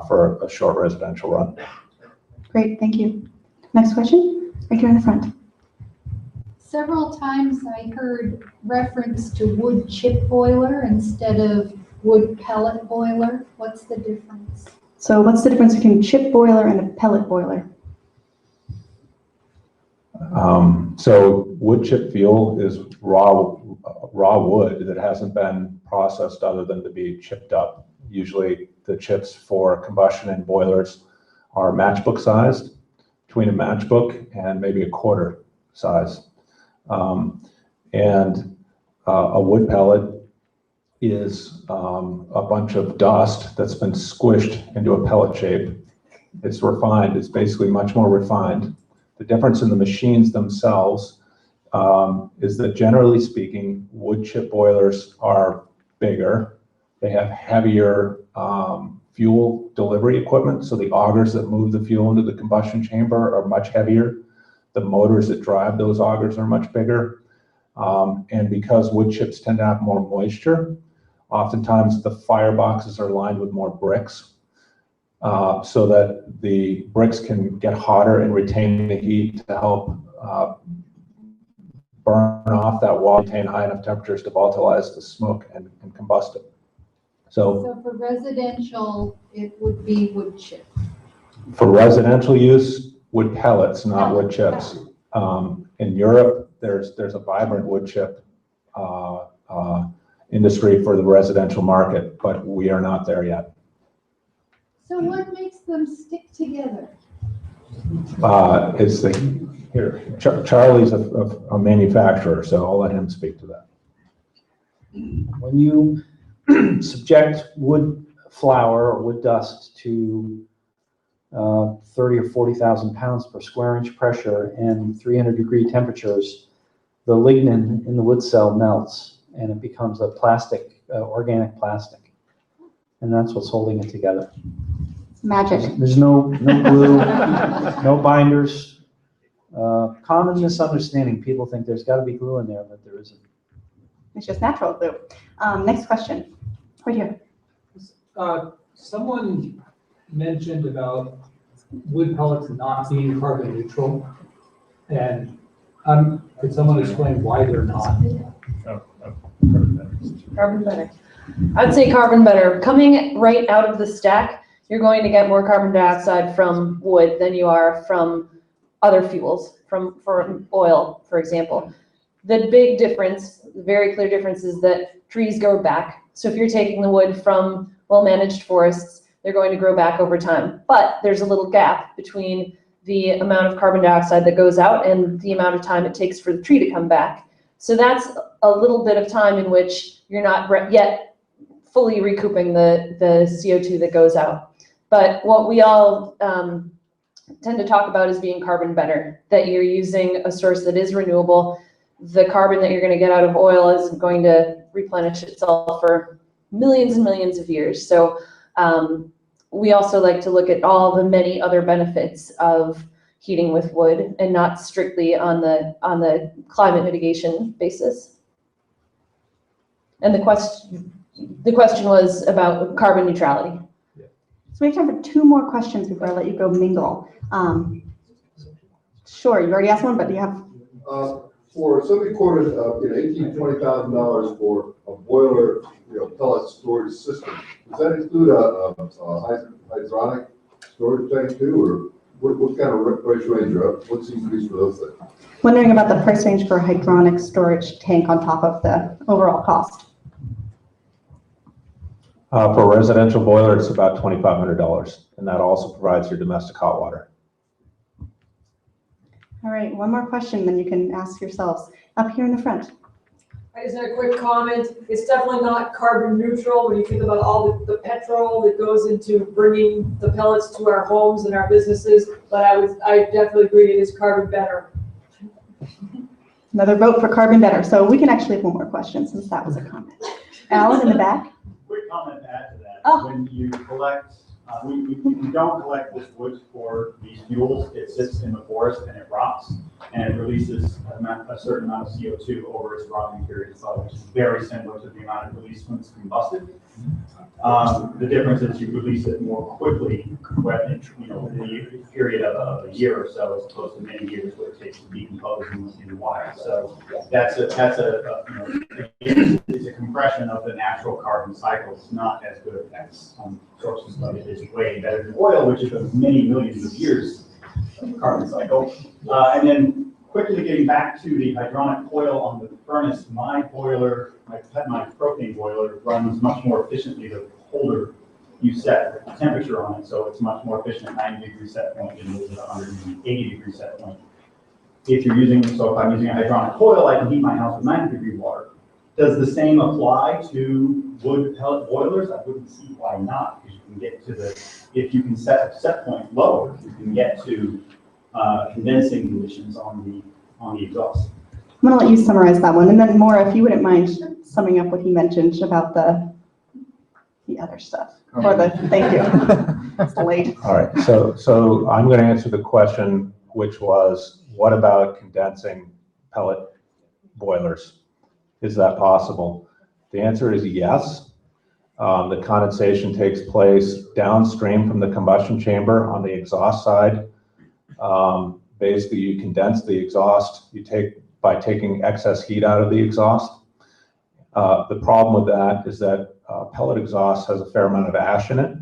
Speaker 5: for a short residential run.
Speaker 1: Great, thank you. Next question, right here in the front.
Speaker 19: Several times I heard reference to wood chip boiler instead of wood pellet boiler. What's the difference?
Speaker 1: So what's the difference between a chip boiler and a pellet boiler?
Speaker 5: So wood chip fuel is raw wood that hasn't been processed other than to be chipped up. Usually the chips for combustion in boilers are matchbook sized, between a matchbook and maybe a quarter size. A wood pellet is a bunch of dust that's been squished into a pellet shape. It's refined. It's basically much more refined. The difference in the machines themselves is that, generally speaking, wood chip boilers are bigger. They have heavier fuel delivery equipment, so the augers that move the fuel into the combustion chamber are much heavier. The motors that drive those augers are much bigger. And because wood chips tend to have more moisture, oftentimes the fireboxes are lined with more bricks so that the bricks can get hotter and retain the heat to help burn off that water, retain high enough temperatures to volatilize the smoke and combust it.
Speaker 19: So for residential, it would be wood chip.
Speaker 5: For residential use, wood pellets, not wood chips. In Europe, there's a vibrant wood chip industry for the residential market, but we are not there yet.
Speaker 19: So what makes them stick together?
Speaker 5: Charlie's a manufacturer, so I'll let him speak to that.
Speaker 3: When you subject wood flour or wood dust to 30 or 40,000 pounds per square inch pressure and 300-degree temperatures, the lignin in the wood cell melts and it becomes a plastic, organic plastic. And that's what's holding it together.
Speaker 1: Magic.
Speaker 3: There's no glue, no binders. Common misunderstanding. People think there's got to be glue in there, but there isn't.
Speaker 1: It's just natural glue. Next question, right here.
Speaker 20: Someone mentioned about wood pellets not being carbon neutral, and could someone explain why they're not?
Speaker 7: Carbon better. I'd say carbon better. Coming right out of the stack, you're going to get more carbon dioxide from wood than you are from other fuels, from oil, for example. The big difference, the very clear difference, is that trees grow back. So if you're taking the wood from well-managed forests, they're going to grow back over time. But there's a little gap between the amount of carbon dioxide that goes out and the amount of time it takes for the tree to come back. So that's a little bit of time in which you're not yet fully recouping the CO2 that goes out. But what we all tend to talk about is being carbon better, that you're using a source that is renewable. The carbon that you're going to get out of oil isn't going to replenish itself for millions and millions of years. So we also like to look at all the many other benefits of heating with wood and not strictly on the climate mitigation basis. And the question was about carbon neutrality.
Speaker 1: So we have time for 2 more questions before I let you go mingle. Sure, you already asked one, but do you have?
Speaker 16: For somebody quoted, $18,000 to $20,000 for a boiler, pellet storage system. Does that include a hydronic storage tank too, or what kind of price range are up? What's the increase for those things?
Speaker 1: Wondering about the price range for a hydronic storage tank on top of the overall cost.
Speaker 5: For a residential boiler, it's about $2,500, and that also provides your domestic hot water.
Speaker 1: All right, one more question, then you can ask yourselves. Up here in the front.
Speaker 14: I just had a quick comment. It's definitely not carbon neutral when you think about all the petrol that goes into bringing the pellets to our homes and our businesses, but I definitely agree it is carbon better.
Speaker 1: Another vote for carbon better. So we can actually have one more question since that was a comment. Alan in the back.
Speaker 15: Quick comment to add to that.
Speaker 1: Oh.
Speaker 15: When you collect, we don't collect this wood for these fuels. It sits in the forest and it rots, and it releases a certain amount of CO2 over its rotting period, which is very similar to the amount it released when it's combusted. The difference is you release it more quickly, when, the period of a year or so, as opposed to many years where it takes to decompose in the wire. So it's a compression of the natural carbon cycle. It's not as good as sources, but it is way better than oil, which is a many millions of years of carbon cycle. And then quickly getting back to the hydronic coil on the furnace, my propane boiler runs much more efficiently the colder you set the temperature on it, so it's much more efficient at 90-degree set point than it is at 180-degree set point. If I'm using a hydronic coil, I can heat my house with 90-degree water. Does the same apply to wood pellet boilers? I wouldn't see why not, because you can get to if you can set a set point lower, you can get to condensing conditions on the exhaust.
Speaker 1: I'm going to let you summarize that one. And then Maura, if you wouldn't mind summing up what he mentioned about the other stuff. Or thank you. It's late.
Speaker 5: All right, so I'm going to answer the question, which was, what about condensing pellet boilers? Is that possible? The answer is yes. The condensation takes place downstream from the combustion chamber on the exhaust side. Basically, you condense the exhaust by taking excess heat out of the exhaust. The problem with that is that pellet exhaust has a fair amount of ash in it,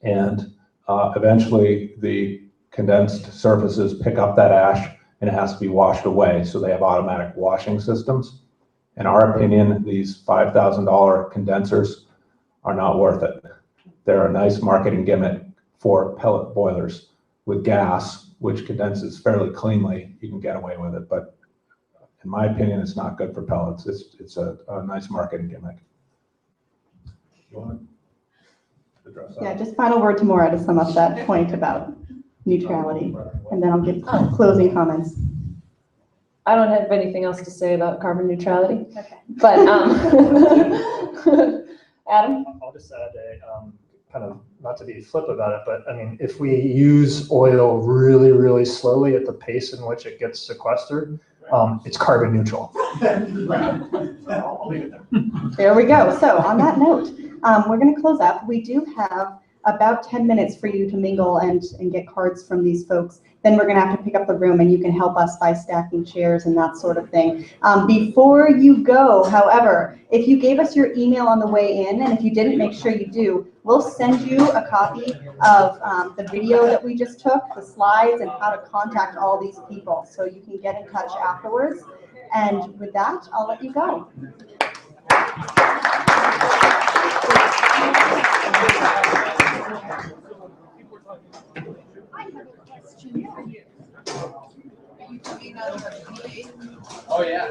Speaker 5: and eventually the condensed surfaces pick up that ash and it has to be washed away, so they have automatic washing systems. In our opinion, these $5,000 condensers are not worth it. They're a nice marketing gimmick for pellet boilers. With gas, which condenses fairly cleanly, you can get away with it, but in my opinion, it's not good for pellets. It's a nice marketing gimmick. You want to address that?
Speaker 1: Yeah, just final word to Maura to sum up that point about neutrality, and then I'll give closing comments.
Speaker 7: I don't have anything else to say about carbon neutrality.
Speaker 1: Okay.
Speaker 7: But Adam?
Speaker 2: I'll just add kind of, not to be flip about it, but I mean, if we use oil really, really slowly at the pace in which it gets sequestered, it's carbon neutral. I'll leave it there.
Speaker 1: There we go. So on that note, we're going to close up. We do have about 10 minutes for you to mingle and get cards from these folks. Then we're going to have to pick up the room, and you can help us by stacking chairs and that sort of thing. Before you go, however, if you gave us your email on the way in, and if you didn't, make sure you do, we'll send you a copy of the video that we just took, the slides, and how to contact all these people, so you can get in touch afterwards. And with that, I'll let you go.
Speaker 18: Oh, yeah.